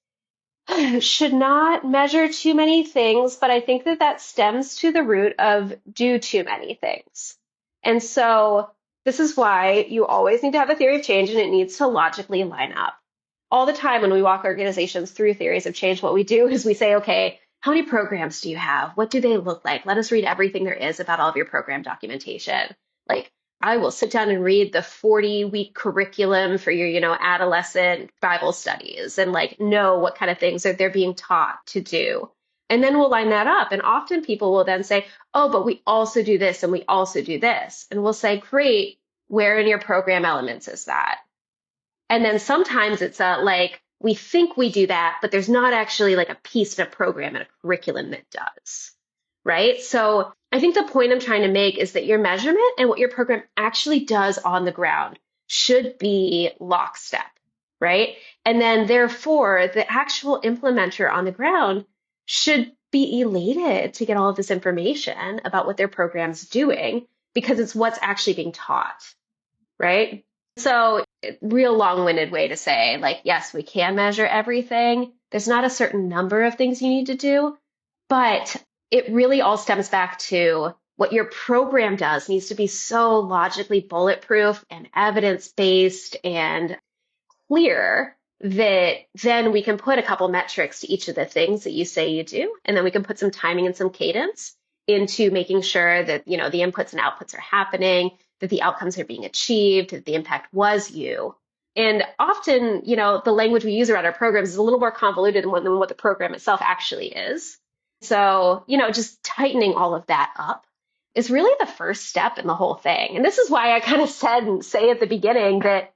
should not measure too many things, but I think that stems to the root of do too many things. And so this is why you always need to have a theory of change, and it needs to logically line up. All the time when we walk organizations through theories of change, what we do is we say, okay, how many programs do you have? What do they look like? Let us read everything there is about all of your program documentation. Like, I will sit down and read the 40-week curriculum for your, adolescent Bible studies and like know what kind of things are they're being taught to do. And then we'll line that up. And often people will then say, oh, but we also do this and we also do this. And we'll say, great, where in your program elements is that? And then sometimes it's like, we think we do that, but there's not actually like a piece of a program and a curriculum that does, right? So I think the point I'm trying to make is that your measurement and what your program actually does on the ground should be lockstep, right? And then therefore, the actual implementer on the ground should be elated to get all of this information about what their program's doing because it's what's actually being taught, right? So real long-winded way to say, like, yes, we can measure everything. There's not a certain number of things you need to do, but it really all stems back to what your program does needs to be so logically bulletproof and evidence-based and clear that then we can put a couple metrics to each of the things that you say you do. And then we can put some timing and some cadence into making sure that, the inputs and outputs are happening, that the outcomes are being achieved, that the impact was you. And often, the language we use around our programs is a little more convoluted than what the program itself actually is. So, just tightening all of that up is really the first step in the whole thing. And this is why I kind of say at the beginning that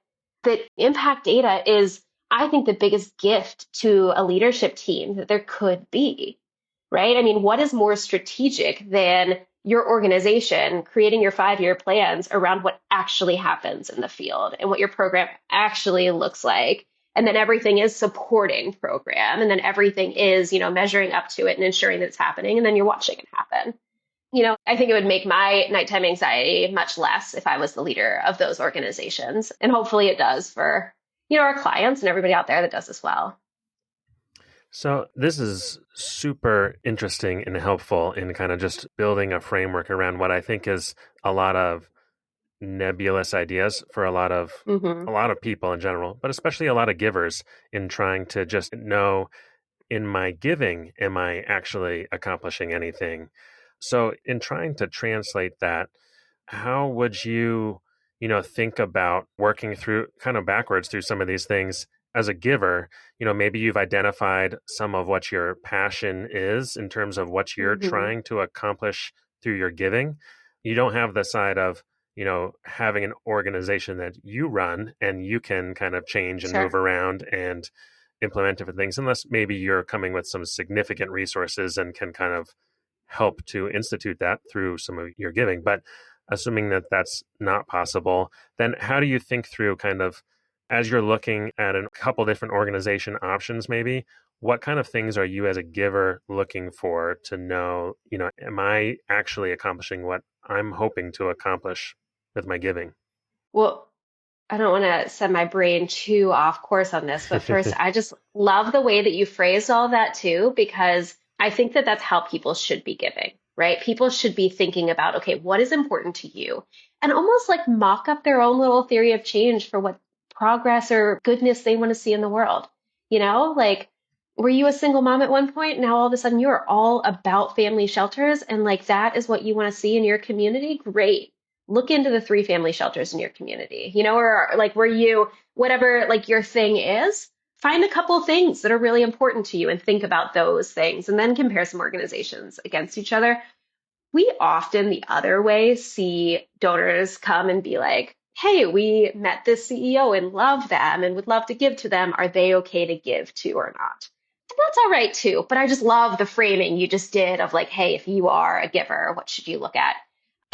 impact data is, I think, the biggest gift to a leadership team that there could be, right? I mean, what is more strategic than your organization creating your 5-year plans around what actually happens in the field and what your program actually looks like? And then everything is supporting program. And then everything is, measuring up to it and ensuring that it's happening. And then you're watching it happen. I think it would make my nighttime anxiety much less if I was the leader of those organizations. And hopefully it does for, our clients and everybody out there that does as well. So this is super interesting and helpful in kind of just building a framework around what I think is a lot of nebulous ideas for a lot of people in general, but especially a lot of givers in trying to just know, in my giving, am I actually accomplishing anything? So in trying to translate that, how would you, think about working through kind of backwards through some of these things as a giver? Maybe you've identified some of what your passion is in terms of what you're trying to accomplish through your giving. You don't have the side of, having an organization that you run and you can kind of change and move around and implement different things, unless maybe you're coming with some significant resources and can kind of help to institute that through some of your giving. But assuming that that's not possible, then how do you think through kind of, as you're looking at a couple different organization options, maybe, what kind of things are you as a giver looking for to know, am I actually accomplishing what I'm hoping to accomplish with my giving? Well, I don't want to send my brain too off course on this, but first, I just love the way that you phrased all that too, because I think that that's how people should be giving, right? People should be thinking about, okay, what is important to you? And almost like mock up their own little theory of change for what progress or goodness they want to see in the world. Like Were you a single mom at one point? Now all of a sudden you're all about family shelters and like that is what you want to see in your community? Great. Look into the 3 family shelters in your community, or like where you, whatever like your thing is, find a couple things that are really important to you and think about those things and then compare some organizations against each other. We often, the other way, see donors come and be like, hey, we met this CEO and love them and would love to give to them. Are they okay to give to or not? And that's all right too. But I just love the framing you just did of like, hey, if you are a giver, what should you look at?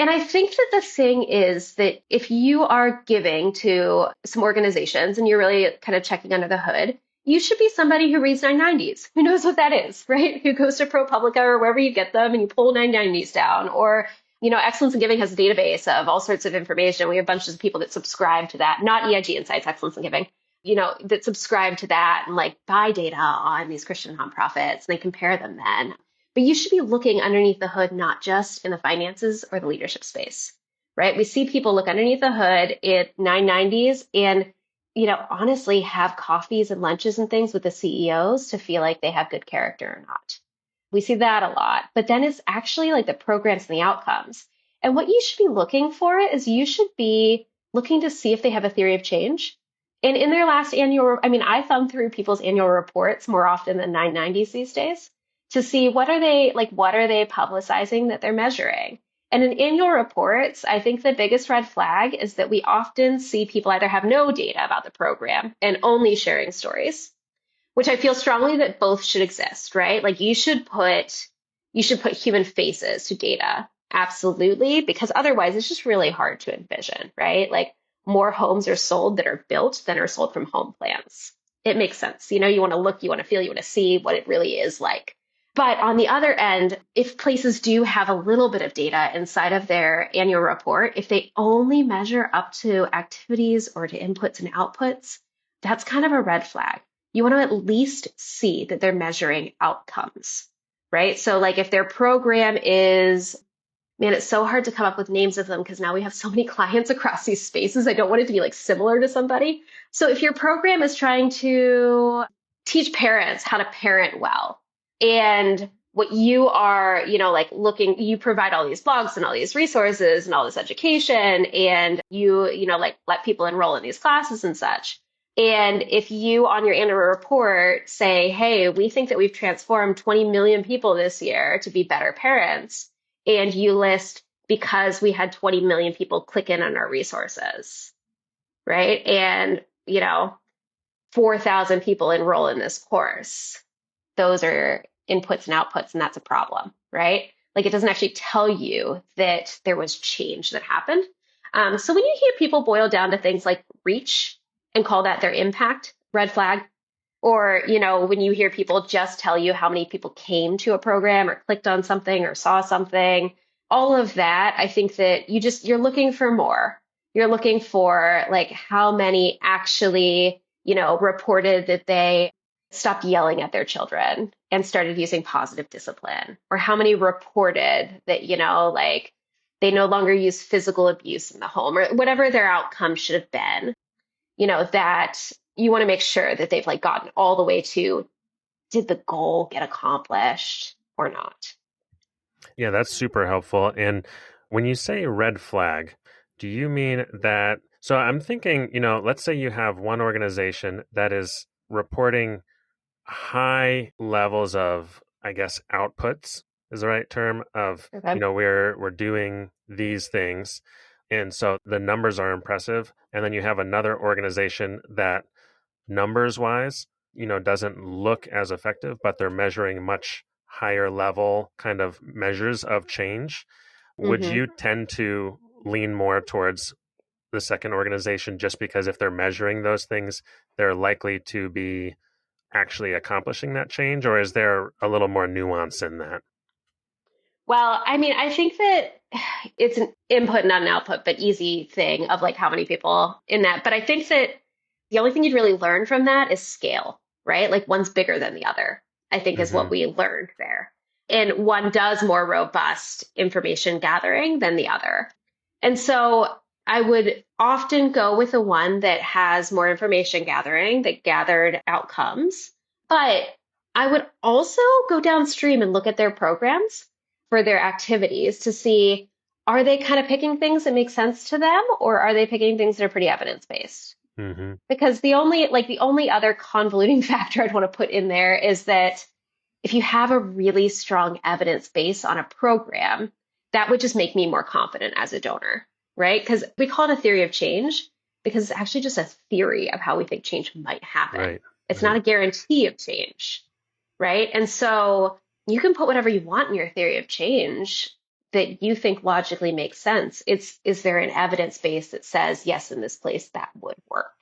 And I think that the thing is that if you are giving to some organizations and you're really kind of checking under the hood, you should be somebody who reads 990s, who knows what that is, right? Who goes to ProPublica or wherever you get them and you pull 990s down. Or, Excellence in Giving has a database of all sorts of information. We have bunches of people that subscribe to that, not EIG Insights, Excellence in Giving, that subscribe to that and like buy data on these Christian nonprofits and they compare them then. But you should be looking underneath the hood, not just in the finances or the leadership space, right? We see people look underneath the hood at 990s and honestly have coffees and lunches and things with the CEOs to feel like they have good character or not. We see that a lot, but then it's actually like the programs and the outcomes. And what you should be looking for is you should be looking to see if they have a theory of change. And in their last I thumb through people's annual reports more often than 990s these days to see what are they publicizing that they're measuring. And in annual reports, I think the biggest red flag is that we often see people either have no data about the program and only sharing stories, which I feel strongly that both should exist, right? Like you should put human faces to data. Absolutely. Because otherwise it's just really hard to envision, right? Like more homes are sold that are built than are sold from home plans. It makes sense. You want to look, you want to feel, you want to see what it really is like. But on the other end, if places do have a little bit of data inside of their annual report, if they only measure up to activities or to inputs and outputs, that's kind of a red flag. You want to at least see that they're measuring outcomes, right? So like if their program is, man, it's so hard to come up with names of them because now we have so many clients across these spaces. I don't want it to be like similar to somebody. So if your program is trying to teach parents how to parent well, and what you are, you provide all these blogs and all these resources and all this education and you let people enroll in these classes and such. And if you on your annual report say, hey, we think that we've transformed 20 million people this year to be better parents, and you list because we had 20 million people click in on our resources, right? And, 4,000 people enroll in this course. Those are inputs and outputs, and that's a problem, right? Like it doesn't actually tell you that there was change that happened. So when you hear people boil down to things like reach and call that their impact, red flag, or, when you hear people just tell you how many people came to a program or clicked on something or saw something, all of that, I think that you're looking for more. You're looking for like how many actually, reported that they stopped yelling at their children and started using positive discipline, or how many reported that, they no longer use physical abuse in the home, or whatever their outcome should have been, that you want to make sure that they've like gotten all the way to, did the goal get accomplished or not? Yeah, that's super helpful. And when you say red flag, do you mean that, so I'm thinking, let's say you have one organization that is reporting high levels of, I guess, outputs is the right term of, Okay. we're doing these things. And so the numbers are impressive. And then you have another organization that numbers wise, doesn't look as effective, but they're measuring much higher level kind of measures of change. Would you tend to lean more towards the second organization just because if they're measuring those things, they're likely to be actually accomplishing that change? Or is there a little more nuance in that? Well, I think that it's an input, not an output, but easy thing of like how many people in that. But I think that the only thing you'd really learn from that is scale, right? Like one's bigger than the other, I think is what we learned there. And one does more robust information gathering than the other. And so I would often go with the one that has more information gathering, that gathered outcomes. But I would also go downstream and look at their programs for their activities to see, are they kind of picking things that make sense to them, or are they picking things that are pretty evidence-based? Mm-hmm. Because the only other convoluting factor I'd want to put in there is that if you have a really strong evidence base on a program, that would just make me more confident as a donor, right? Because we call it a theory of change because it's actually just a theory of how we think change might happen. Right. It's Right. not a guarantee of change, right? And so you can put whatever you want in your theory of change that you think logically makes sense. Is there an evidence base that says, yes, in this place that would work?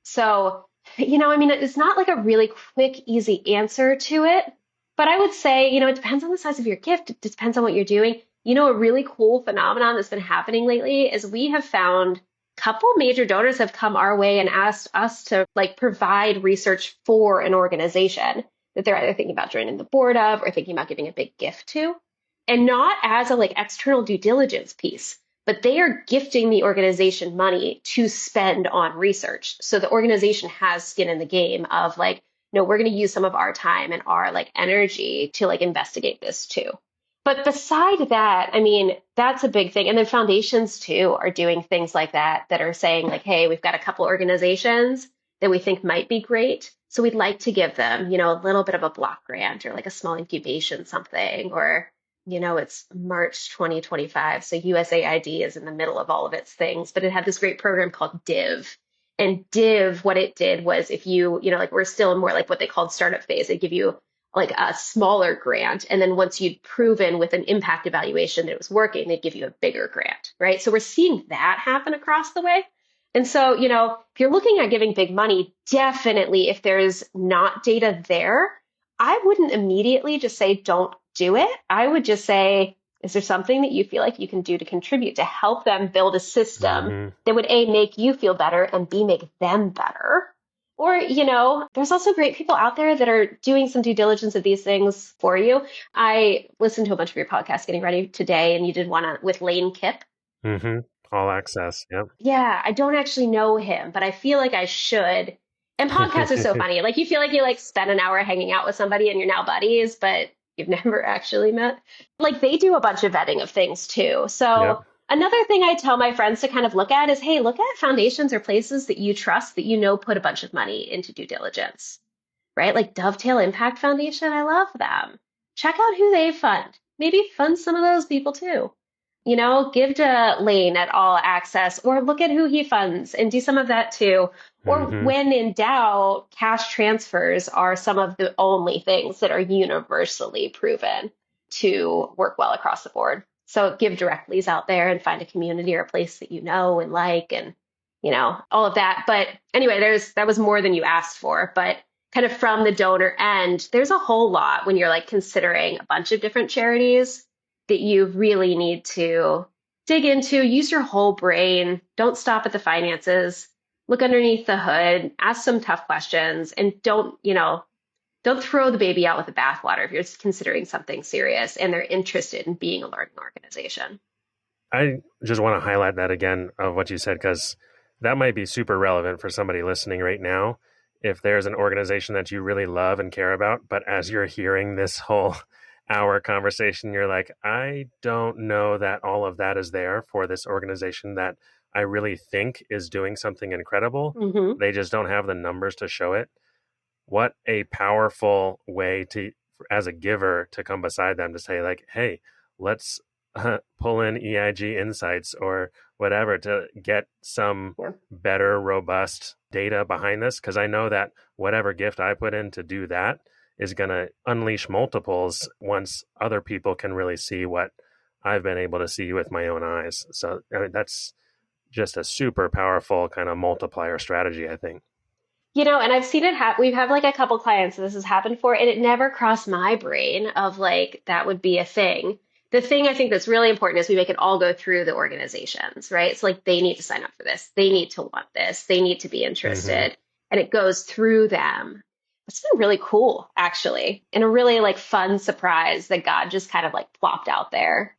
So, I mean, it's not like a really quick, easy answer to it, but I would say, it depends on the size of your gift. It depends on what you're doing. A really cool phenomenon that's been happening lately is we have found a couple major donors have come our way and asked us to like provide research for an organization that they're either thinking about joining the board of or thinking about giving a big gift to, and not as a like external due diligence piece, but they are gifting the organization money to spend on research. So the organization has skin in the game of like, no, we're going to use some of our time and our like energy to like investigate this too. But beside that, I mean, that's a big thing. And then foundations too are doing things like that are saying like, hey, we've got a couple organizations that we think might be great. So we'd like to give them, a little bit of a block grant or like a small incubation something, or it's March 2025, so USAID is in the middle of all of its things, but it had this great program called DIV. And DIV, what it did was if like we're still in more like what they called startup phase, they give you like a smaller grant. And then once you'd proven with an impact evaluation that it was working, they'd give you a bigger grant, right? So we're seeing that happen across the way. And so, if you're looking at giving big money, definitely if there's not data there, I wouldn't immediately just say, don't do it. I would just say, is there something that you feel like you can do to contribute to help them build a system Mm-hmm. that would A, make you feel better and B, make them better? Or, there's also great people out there that are doing some due diligence of these things for you. I listened to a bunch of your podcasts getting ready today, and you did one with Lane Kipp. Mm-hmm. All access. Yep. Yeah, I don't actually know him, but I feel like I should. And podcasts are so funny. Like you feel like you like spend an hour hanging out with somebody and you're now buddies, but you've never actually met. Like they do a bunch of vetting of things too. So Yep. another thing I tell my friends to kind of look at is, hey, look at foundations or places that you trust that put a bunch of money into due diligence, right? Like Dovetail Impact Foundation, I love them. Check out who they fund. Maybe fund some of those people too. Give to Lane at All Access or look at who he funds and do some of that too. Or Mm-hmm. when in doubt, cash transfers are some of the only things that are universally proven to work well across the board. So give directly's out there and find a community or a place that you know and like and, all of that. But anyway, that was more than you asked for. But kind of from the donor end, there's a whole lot when you're like considering a bunch of different charities that you really need to dig into, use your whole brain. Don't stop at the finances. Look underneath the hood, ask some tough questions, and don't throw the baby out with the bathwater if you're considering something serious and they're interested in being a learning organization. I just want to highlight that again of what you said, because that might be super relevant for somebody listening right now. If there's an organization that you really love and care about, but as you're hearing this whole hour conversation, you're like, I don't know that all of that is there for this organization that I really think is doing something incredible. Mm-hmm. They just don't have the numbers to show it. What a powerful way to, as a giver, to come beside them to say like, hey, let's pull in EIG Insights or whatever to get some better, robust data behind this. Because I know that whatever gift I put in to do that is going to unleash multiples once other people can really see what I've been able to see with my own eyes. So I mean, that's just a super powerful kind of multiplier strategy, I think. And I've seen it happen. We've had like a couple clients that this has happened for, and it never crossed my brain of like, that would be a thing. The thing I think that's really important is we make it all go through the organizations, right? It's like they need to sign up for this. They need to want this. They need to be interested. Mm-hmm. And it goes through them. It's been really cool, actually, and a really like fun surprise that God just kind of like plopped out there.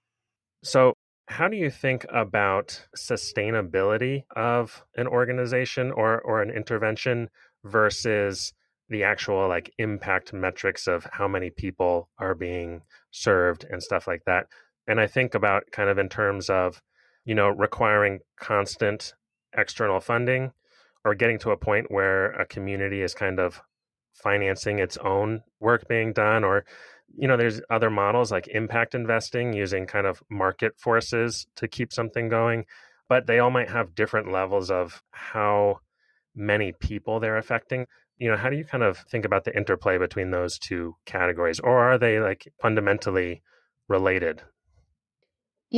So how do you think about sustainability of an organization or an intervention versus the actual like impact metrics of how many people are being served and stuff like that. And I think about kind of in terms of, requiring constant external funding or getting to a point where a community is kind of financing its own work being done, or there's other models like impact investing using kind of market forces to keep something going, but they all might have different levels of how many people they're affecting. How do you kind of think about the interplay between those two categories, or are they like fundamentally related?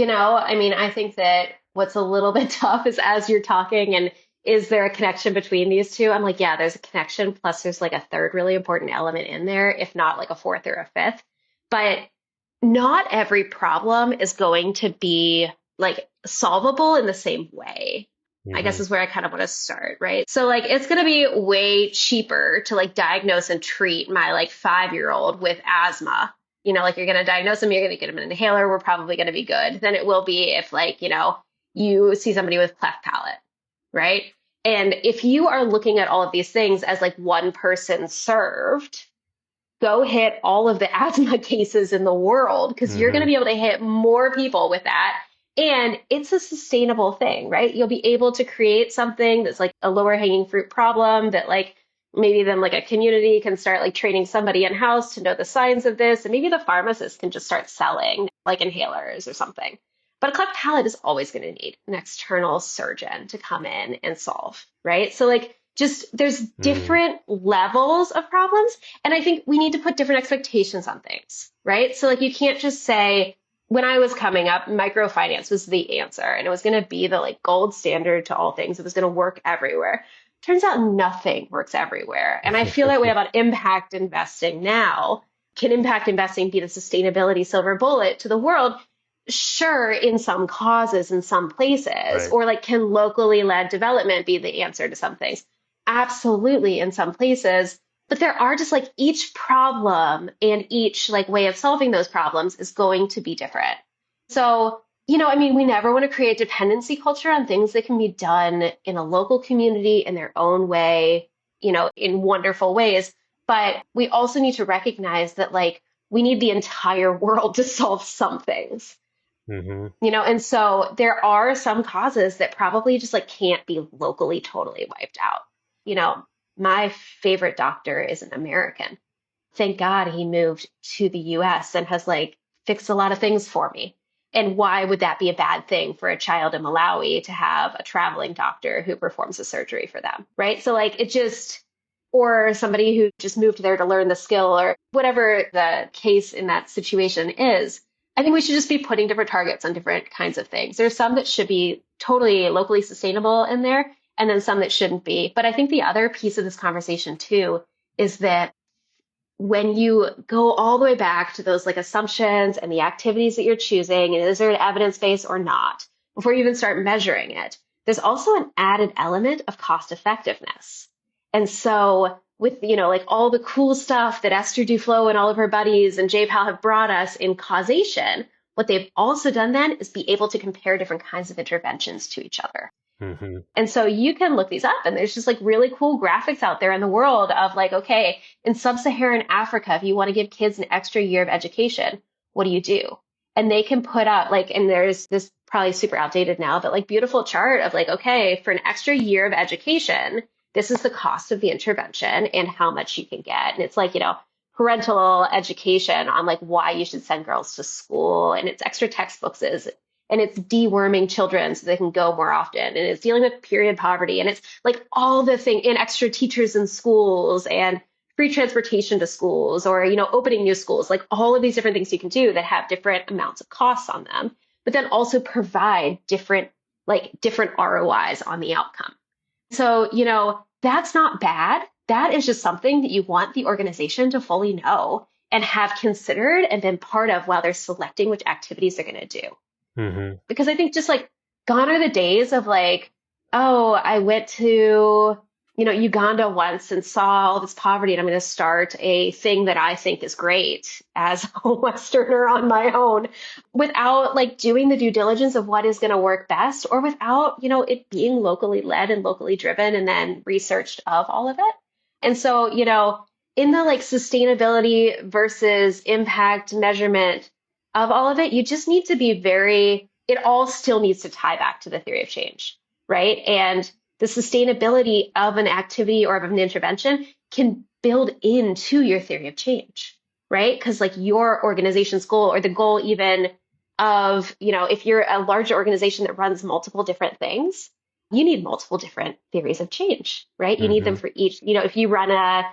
I think that what's a little bit tough is as you're talking and is there a connection between these two? I'm like, yeah, there's a connection. Plus there's like a third really important element in there, if not like a fourth or a fifth. But not every problem is going to be like solvable in the same way. I guess is where I kind of want to start, right? So like it's going to be way cheaper to like diagnose and treat my like 5-year-old with asthma. Like you're going to diagnose them, you're going to get them an inhaler, we're probably going to be good. Than it will be if like, you see somebody with cleft palate, right? And if you are looking at all of these things as like one person served, go hit all of the asthma cases in the world because you're going to be able to hit more people with that. And it's a sustainable thing, right? You'll be able to create something that's like a lower hanging fruit problem that like maybe then like a community can start like training somebody in-house to know the signs of this. And maybe the pharmacist can just start selling like inhalers or something. But a cleft palate is always going to need an external surgeon to come in and solve, right? So like just there's different levels of problems. And I think we need to put different expectations on things, right? So like you can't just say, when I was coming up, microfinance was the answer and it was going to be the like gold standard to all things. It was going to work everywhere. Turns out nothing works everywhere. And I feel that way about impact investing now. Can impact investing be the sustainability silver bullet to the world? Sure, in some causes, in some places, right. Or like can locally led development be the answer to some things? Absolutely, in some places. But there are just like each problem and each like way of solving those problems is going to be different. So, we never want to create dependency culture on things that can be done in a local community in their own way, in wonderful ways. But we also need to recognize that like we need the entire world to solve some things. And so there are some causes that probably just like can't be locally totally wiped out. My favorite doctor is an American. Thank God he moved to the US and has like fixed a lot of things for me. And why would that be a bad thing for a child in Malawi to have a traveling doctor who performs a surgery for them, right? So like it just, or somebody who just moved there to learn the skill or whatever the case in that situation is. I think we should just be putting different targets on different kinds of things. There's some that should be totally locally sustainable in there, and then some that shouldn't be. But I think the other piece of this conversation too is that when you go all the way back to those like assumptions and the activities that you're choosing, and is there an evidence base or not, before you even start measuring it, there's also an added element of cost effectiveness. And so with, like all the cool stuff that Esther Duflo and all of her buddies and JPAL have brought us in causation, what they've also done then is be able to compare different kinds of interventions to each other. And so you can look these up and there's just like really cool graphics out there in the world of like, okay, in sub-Saharan Africa, if you want to give kids an extra year of education, what do you do? And they can put up like, and there's this probably super outdated now, but like beautiful chart of like, okay, for an extra year of education, this is the cost of the intervention and how much you can get. And it's like, parental education on like why you should send girls to school, and it's extra textbooks, and it's deworming children so they can go more often, and it's dealing with period poverty, and it's like all the thing, and extra teachers in schools and free transportation to schools, or opening new schools, like all of these different things you can do that have different amounts of costs on them, but then also provide different ROIs on the outcome. So that's not bad. That is just something that you want the organization to fully know and have considered and been part of while they're selecting which activities they're going to do. Because I think just like gone are the days of like, oh, I went to, Uganda once and saw all this poverty and I'm going to start a thing that I think is great as a Westerner on my own without like doing the due diligence of what is going to work best, or without, it being locally led and locally driven and then researched of all of it. And so, in the like sustainability versus impact measurement of all of it, you just need to be it all still needs to tie back to the theory of change, right? And the sustainability of an activity or of an intervention can build into your theory of change, right? Because like your organization's goal or the goal even of, if you're a larger organization that runs multiple different things, you need multiple different theories of change, right? You need them for each, if you run a,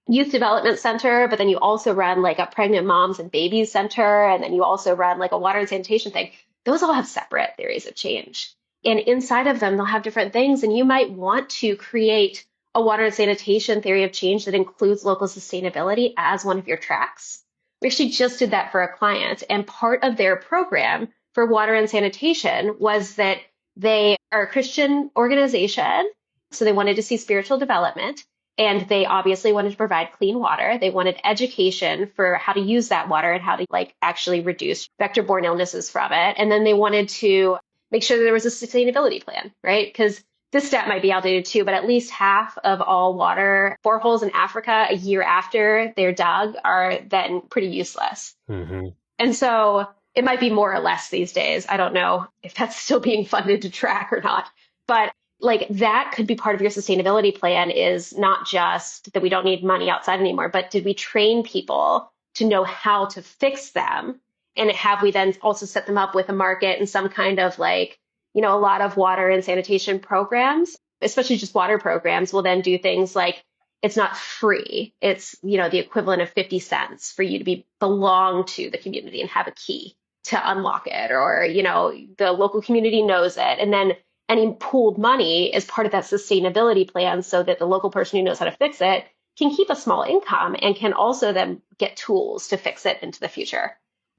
youth development center, but then you also run like a pregnant moms and babies center, and then you also run like a water and sanitation thing. Those all have separate theories of change. And inside of them, they'll have different things. And you might want to create a water and sanitation theory of change that includes local sustainability as one of your tracks. We actually just did that for a client. And part of their program for water and sanitation was that they are a Christian organization. So they wanted to see spiritual development. And they obviously wanted to provide clean water. They wanted education for how to use that water and how to like actually reduce vector-borne illnesses from it. And then they wanted to make sure that there was a sustainability plan, right? Because this stat might be outdated too, but at least half of all water boreholes in Africa a year after they're dug are then pretty useless. And so it might be more or less these days. I don't know if that's still being funded to track or not, but like that could be part of your sustainability plan, is not just that we don't need money outside anymore, but did we train people to know how to fix them? And have we then also set them up with a market and some kind of like, a lot of water and sanitation programs, especially just water programs, will then do things like it's not free. It's, the equivalent of 50 cents for you to belong to the community and have a key to unlock it, or, the local community knows it. And then any pooled money is part of that sustainability plan so that the local person who knows how to fix it can keep a small income and can also then get tools to fix it into the future.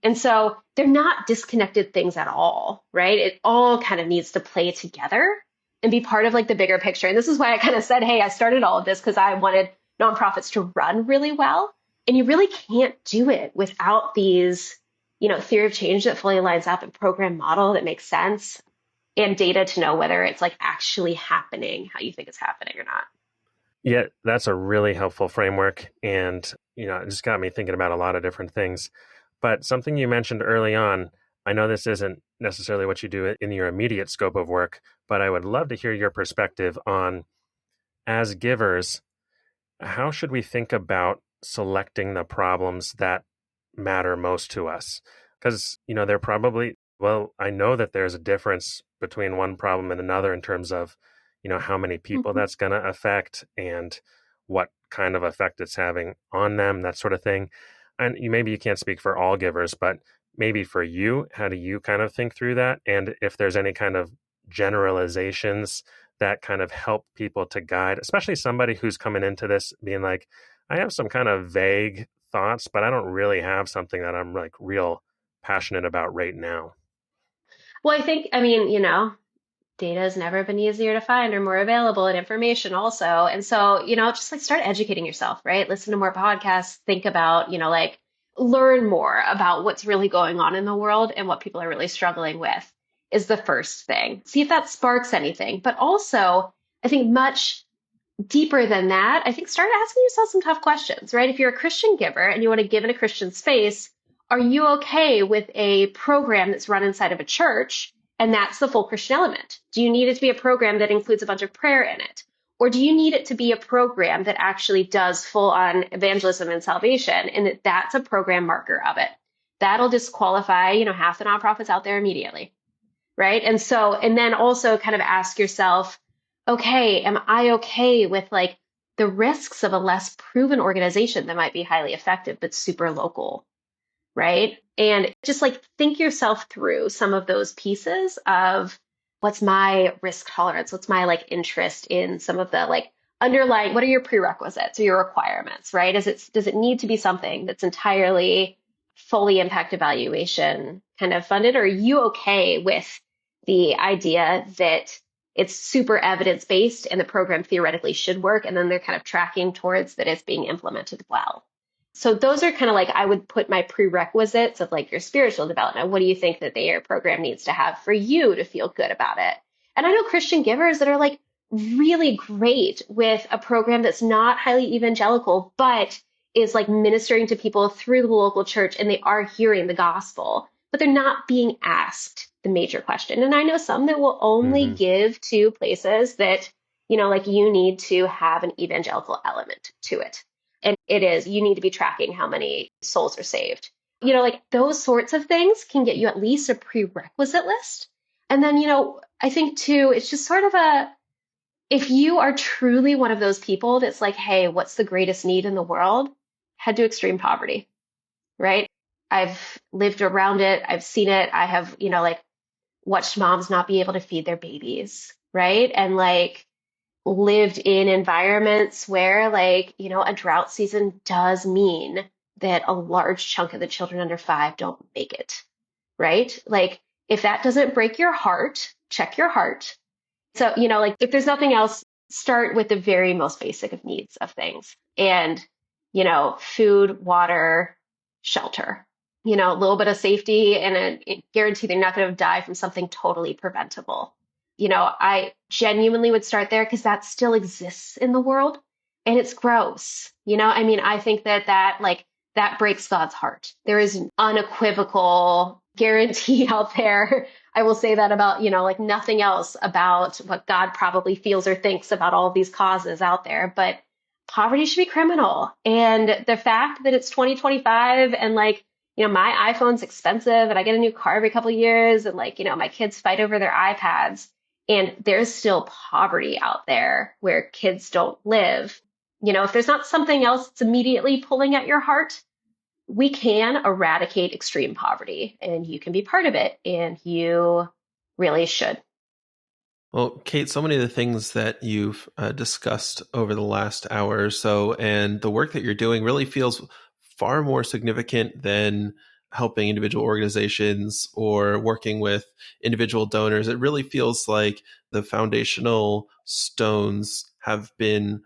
And so they're not disconnected things at all, right? It all kind of needs to play together and be part of like the bigger picture. And this is why I kind of said, hey, I started all of this because I wanted nonprofits to run really well. And you really can't do it without these, theory of change that fully lines up and program model that makes sense, and data to know whether it's like actually happening how you think it's happening or not. Yeah, that's a really helpful framework. And, it just got me thinking about a lot of different things. But something you mentioned early on, I know this isn't necessarily what you do in your immediate scope of work, but I would love to hear your perspective on, as givers, how should we think about selecting the problems that matter most to us? Because, they're probably, I know that there's a difference between one problem and another in terms of, how many people that's going to affect and what kind of effect it's having on them, that sort of thing. And maybe you can't speak for all givers, but maybe for you, how do you kind of think through that? And if there's any kind of generalizations that kind of help people to guide, especially somebody who's coming into this being like, I have some kind of vague thoughts, but I don't really have something that I'm like real passionate about right now. Well, I think, data has never been easier to find or more available, and information also. And so, just like start educating yourself, right? Listen to more podcasts, think about, like learn more about what's really going on in the world and what people are really struggling with is the first thing. See if that sparks anything. But also, I think much deeper than that, I think start asking yourself some tough questions, right? If you're a Christian giver and you want to give in a Christian space, are you okay with a program that's run inside of a church? And that's the full Christian element. Do you need it to be a program that includes a bunch of prayer in it? Or do you need it to be a program that actually does full on evangelism and salvation, and that's a program marker of it? That'll disqualify, half the nonprofits out there immediately, right? And so, and then also kind of ask yourself, okay, am I okay with like the risks of a less proven organization that might be highly effective but super local? Right? And just like think yourself through some of those pieces of what's my risk tolerance? What's my like interest in some of the like underlying, what are your prerequisites or your requirements, right? Does it need to be something that's entirely fully impact evaluation kind of funded? Or are you okay with the idea that it's super evidence-based and the program theoretically should work, and then they're kind of tracking towards that it's being implemented well? So those are kind of like, I would put my prerequisites of like your spiritual development. What do you think that your program needs to have for you to feel good about it? And I know Christian givers that are like really great with a program that's not highly evangelical, but is like ministering to people through the local church, and they are hearing the gospel, but they're not being asked the major question. And I know some that will only Hmm. give to places that, like you need to have an evangelical element to it. And it is, you need to be tracking how many souls are saved. Like those sorts of things can get you at least a prerequisite list. And then, I think too, it's just sort of if you are truly one of those people that's like, hey, what's the greatest need in the world? Head to extreme poverty, right? I've lived around it. I've seen it. I have, like watched moms not be able to feed their babies, right? And like lived in environments where like, a drought season does mean that a large chunk of the children under 5 don't make it, right? Like if that doesn't break your heart, check your heart. So, like if there's nothing else, start with the very most basic of needs of things. And, food, water, shelter, a little bit of safety and a guarantee they're not going to die from something totally preventable. I genuinely would start there because that still exists in the world and it's gross. I think that breaks God's heart. There is an unequivocal guarantee out there. I will say that about, like nothing else about what God probably feels or thinks about all of these causes out there. But poverty should be criminal. And the fact that it's 2025 and like, my iPhone's expensive and I get a new car every couple of years and like, my kids fight over their iPads and there's still poverty out there where kids don't live. If there's not something else that's immediately pulling at your heart, we can eradicate extreme poverty and you can be part of it and you really should. Well, Kate, so many of the things that you've discussed over the last hour or so and the work that you're doing really feels far more significant than helping individual organizations or working with individual donors. It really feels like the foundational stones have been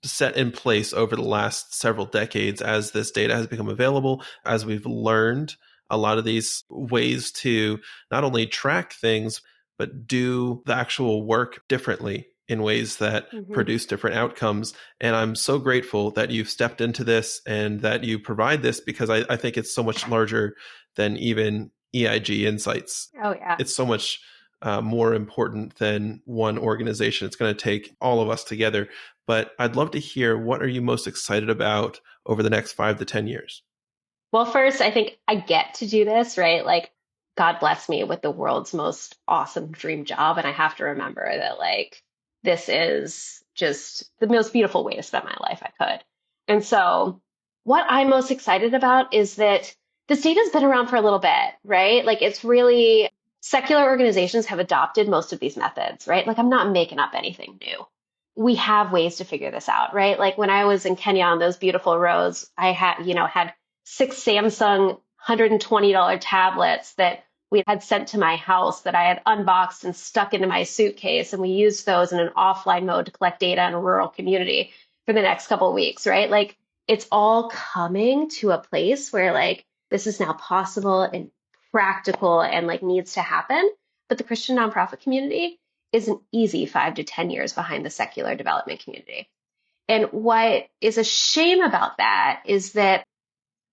set in place over the last several decades as this data has become available, as we've learned a lot of these ways to not only track things, but do the actual work differently in ways that produce different outcomes. And I'm so grateful that you've stepped into this and that you provide this because I think it's so much larger than even EIG Insights. Oh, yeah. It's so much more important than one organization. It's going to take all of us together. But I'd love to hear, what are you most excited about over the next 5 to 10 years? Well, first, I think I get to do this, right? Like, God bless me with the world's most awesome dream job. And I have to remember that, like, this is just the most beautiful way to spend my life I could. And so, what I'm most excited about is that this data's been around for a little bit, right? Like, it's really, secular organizations have adopted most of these methods, right? Like, I'm not making up anything new. We have ways to figure this out, right? Like when I was in Kenya on those beautiful roads, I had 6 Samsung $120 tablets that we had sent to my house that I had unboxed and stuck into my suitcase. And we used those in an offline mode to collect data in a rural community for the next couple of weeks, right? Like it's all coming to a place where like this is now possible and practical and like needs to happen. But the Christian nonprofit community isn't easy 5 to 10 years behind the secular development community. And what is a shame about that is that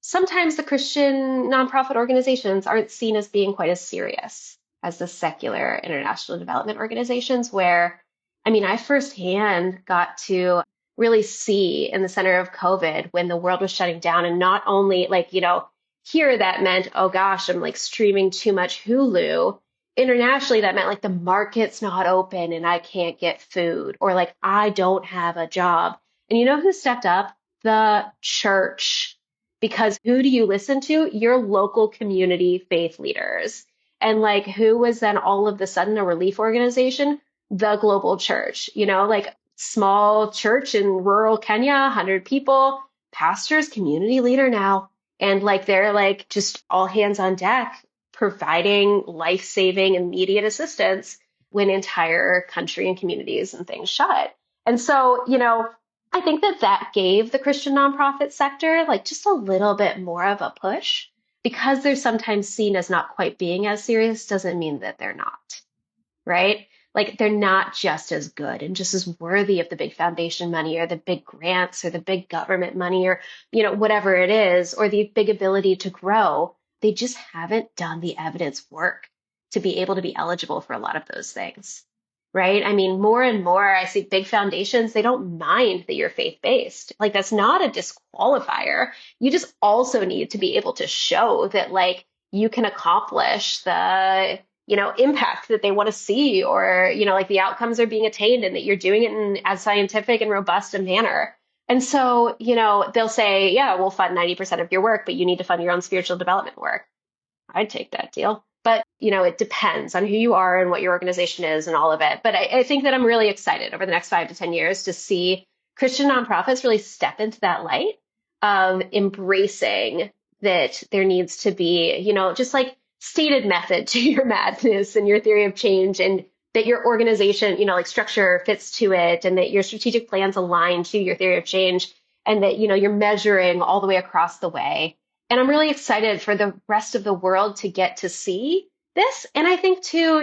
sometimes the Christian nonprofit organizations aren't seen as being quite as serious as the secular international development organizations, where, I firsthand got to really see in the center of COVID when the world was shutting down, and not only here that meant, oh gosh, I'm like streaming too much Hulu. Internationally, that meant like the market's not open and I can't get food, or like I don't have a job. And you know who stepped up? The church. Because who do you listen to? Your local community faith leaders. And like who was then all of a sudden a relief organization? The global church, like small church in rural Kenya, 100 people, pastors, community leader now. And like they're like just all hands on deck, providing life-saving immediate assistance when entire country and communities and things shut. And so, I think that gave the Christian nonprofit sector like just a little bit more of a push, because they're sometimes seen as not quite being as serious doesn't mean that they're not, right? like they're not just as good and just as worthy of the big foundation money or the big grants or the big government money or, whatever it is, or the big ability to grow. They just haven't done the evidence work to be able to be eligible for a lot of those things. Right? I mean, more and more, I see big foundations, they don't mind that you're faith-based. Like, that's not a disqualifier. You just also need to be able to show that, like, you can accomplish the, impact that they want to see, or, like the outcomes are being attained and that you're doing it in as scientific and robust a manner. And so, they'll say, yeah, we'll fund 90% of your work, but you need to fund your own spiritual development work. I'd take that deal. But, it depends on who you are and what your organization is and all of it. But I think that I'm really excited over the next 5 to 10 years to see Christian nonprofits really step into that light of embracing that there needs to be, just like stated method to your madness and your theory of change, and that your organization, like structure fits to it, and that your strategic plans align to your theory of change, and that, you're measuring all the way across the way. And I'm really excited for the rest of the world to get to see this. And I think too,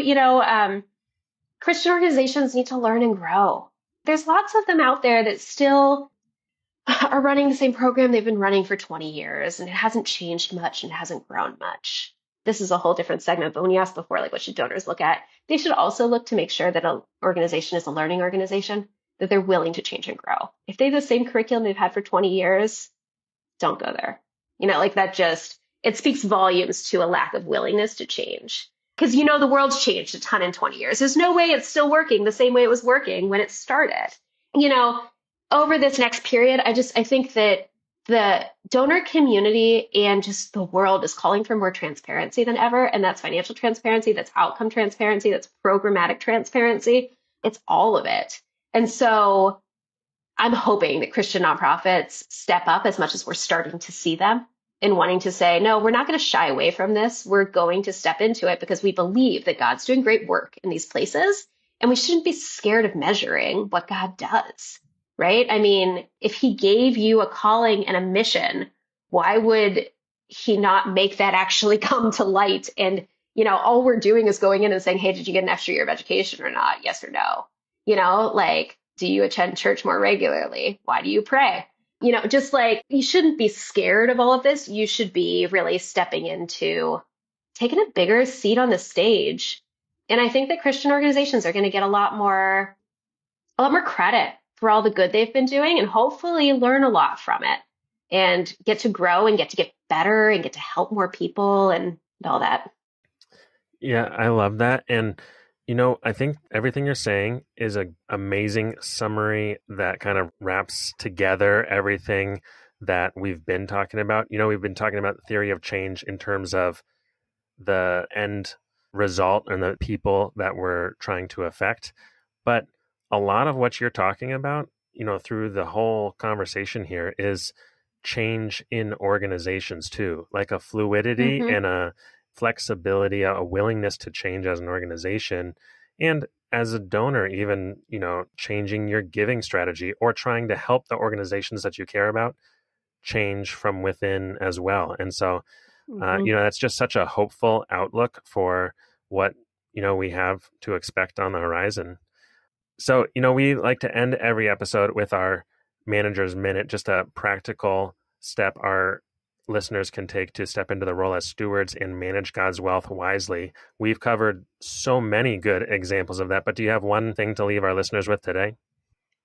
Christian organizations need to learn and grow. There's lots of them out there that still are running the same program they've been running for 20 years, and it hasn't changed much and it hasn't grown much. This is a whole different segment. But when you asked before, like, what should donors look at? They should also look to make sure that an organization is a learning organization, that they're willing to change and grow. If they have the same curriculum they've had for 20 years, don't go there. Like that it speaks volumes to a lack of willingness to change. Because, the world's changed a ton in 20 years. There's no way it's still working the same way it was working when it started. Over this next period, I think that the donor community and just the world is calling for more transparency than ever. And that's financial transparency, that's outcome transparency, that's programmatic transparency. It's all of it. And so I'm hoping that Christian nonprofits step up as much as we're starting to see them, and wanting to say, no, we're not going to shy away from this. We're going to step into it because we believe that God's doing great work in these places, and we shouldn't be scared of measuring what God does, right? I mean, if he gave you a calling and a mission, why would he not make that actually come to light? And, all we're doing is going in and saying, hey, did you get an extra year of education or not? Yes or no? Like, do you attend church more regularly? Why do you pray? Just like, you shouldn't be scared of all of this. You should be really stepping into taking a bigger seat on the stage. And I think that Christian organizations are going to get a lot more credit for all the good they've been doing, and hopefully learn a lot from it and get to grow and get to get better and get to help more people and all that. Yeah, I love that. And I think everything you're saying is an amazing summary that kind of wraps together everything that we've been talking about. We've been talking about the theory of change in terms of the end result and the people that we're trying to affect. But a lot of what you're talking about, through the whole conversation here, is change in organizations too, like a fluidity and a flexibility, a willingness to change as an organization, and as a donor, even, changing your giving strategy or trying to help the organizations that you care about change from within as well. And so, that's just such a hopeful outlook for what, we have to expect on the horizon. So, we like to end every episode with our Manager's Minute, just a practical step our listeners can take to step into the role as stewards and manage God's wealth wisely. We've covered so many good examples of that, but do you have one thing to leave our listeners with today?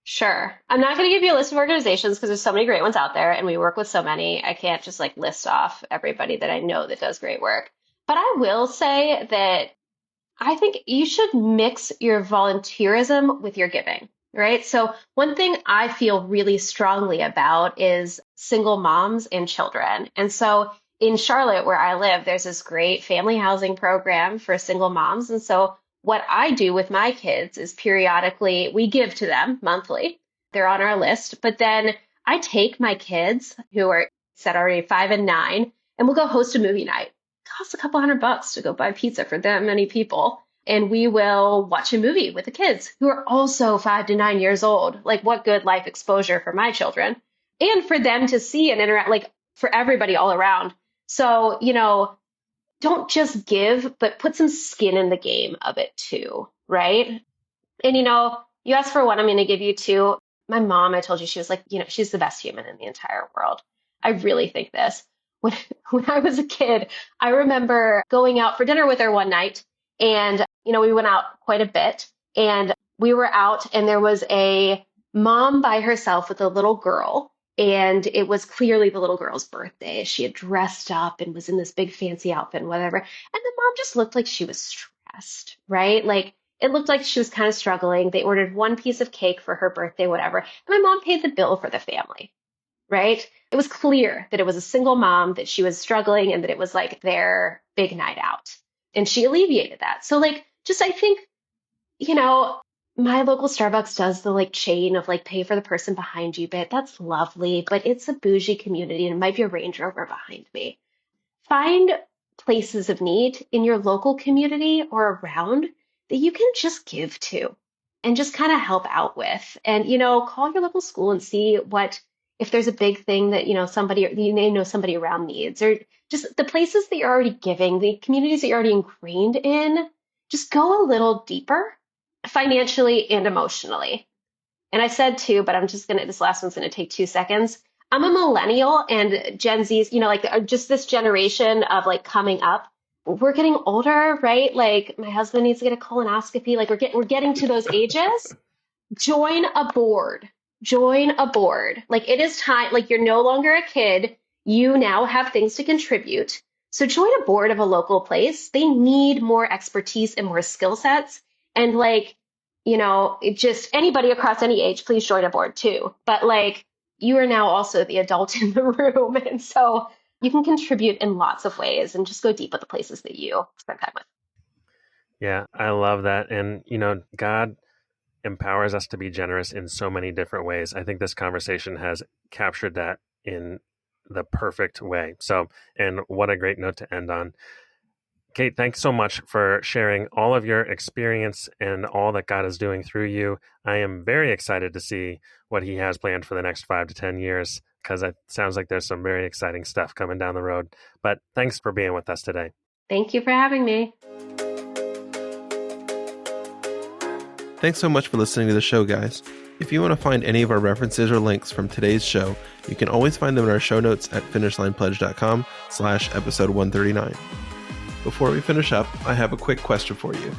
Sure. I'm not going to give you a list of organizations because there's so many great ones out there, and we work with so many. I can't just list off everybody that I know that does great work. But I will say that I think you should mix your volunteerism with your giving. Right. So one thing I feel really strongly about is single moms and children. And so in Charlotte, where I live, there's this great family housing program for single moms. And so what I do with my kids is periodically we give to them monthly. They're on our list. But then I take my kids, who are set already 5 and 9, and we'll go host a movie night. It costs a couple $100 to go buy pizza for that many people. And we will watch a movie with the kids who are also 5 to 9 years old. Like, what good life exposure for my children, and for them to see and interact, like for everybody all around. So, don't just give, but put some skin in the game of it too, right? And you asked for one, I'm going to give you two. My mom, I told you, she was like, she's the best human in the entire world. I really think this. When, when I was a kid, I remember going out for dinner with her one night, and, we went out quite a bit, and we were out, and there was a mom by herself with a little girl, and it was clearly the little girl's birthday. She had dressed up and was in this big fancy outfit and whatever. And the mom just looked like she was stressed, right? Like, it looked like she was kind of struggling. They ordered one piece of cake for her birthday, whatever. And my mom paid the bill for the family, right? It was clear that it was a single mom, that she was struggling, and that it was like their big night out. And she alleviated that. So I think, my local Starbucks does the chain of pay for the person behind you bit. That's lovely, but it's a bougie community and it might be a Range Rover behind me. Find places of need in your local community or around that you can just give to and just kind of help out with. And, call your local school and see if there's a big thing that, somebody around needs, or just the places that you're already giving, the communities that you're already ingrained in, just go a little deeper financially and emotionally. And I said too, but this last one's going to take 2 seconds. I'm a millennial, and Gen Z's, just this generation of coming up. We're getting older, right? My husband needs to get a colonoscopy. We're getting to those ages. Join a board. It is time. You're no longer a kid. You now have things to contribute. So join a board of a local place. They need more expertise and more skill sets. And just anybody across any age, please join a board too. But you are now also the adult in the room. And so you can contribute in lots of ways and just go deep with the places that you spend time with. Yeah, I love that. And, God empowers us to be generous in so many different ways. I think this conversation has captured that in the perfect way. So, and what a great note to end on. Kate, thanks so much for sharing all of your experience and all that God is doing through you. I am very excited to see what he has planned for the next 5 to 10 years, because it sounds like there's some very exciting stuff coming down the road. But thanks for being with us today. Thank you for having me. Thanks so much for listening to the show, guys. If you want to find any of our references or links from today's show, you can always find them in our show notes at finishlinepledge.com/episode 139. Before we finish up, I have a quick question for you.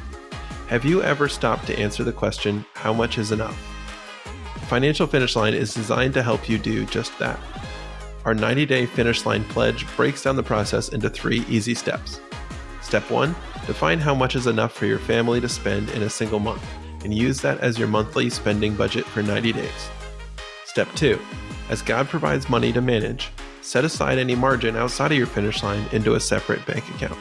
Have you ever stopped to answer the question, how much is enough? Financial Finish Line is designed to help you do just that. Our 90-day Finish Line Pledge breaks down the process into 3 easy steps. Step 1, define how much is enough for your family to spend in a single month, and use that as your monthly spending budget for 90 days. Step 2, as God provides money to manage, set aside any margin outside of your finish line into a separate bank account.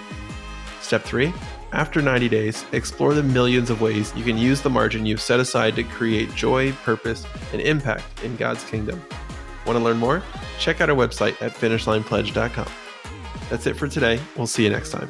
Step 3, after 90 days, explore the millions of ways you can use the margin you've set aside to create joy, purpose, and impact in God's kingdom. Want to learn more? Check out our website at finishlinepledge.com. That's it for today. We'll see you next time.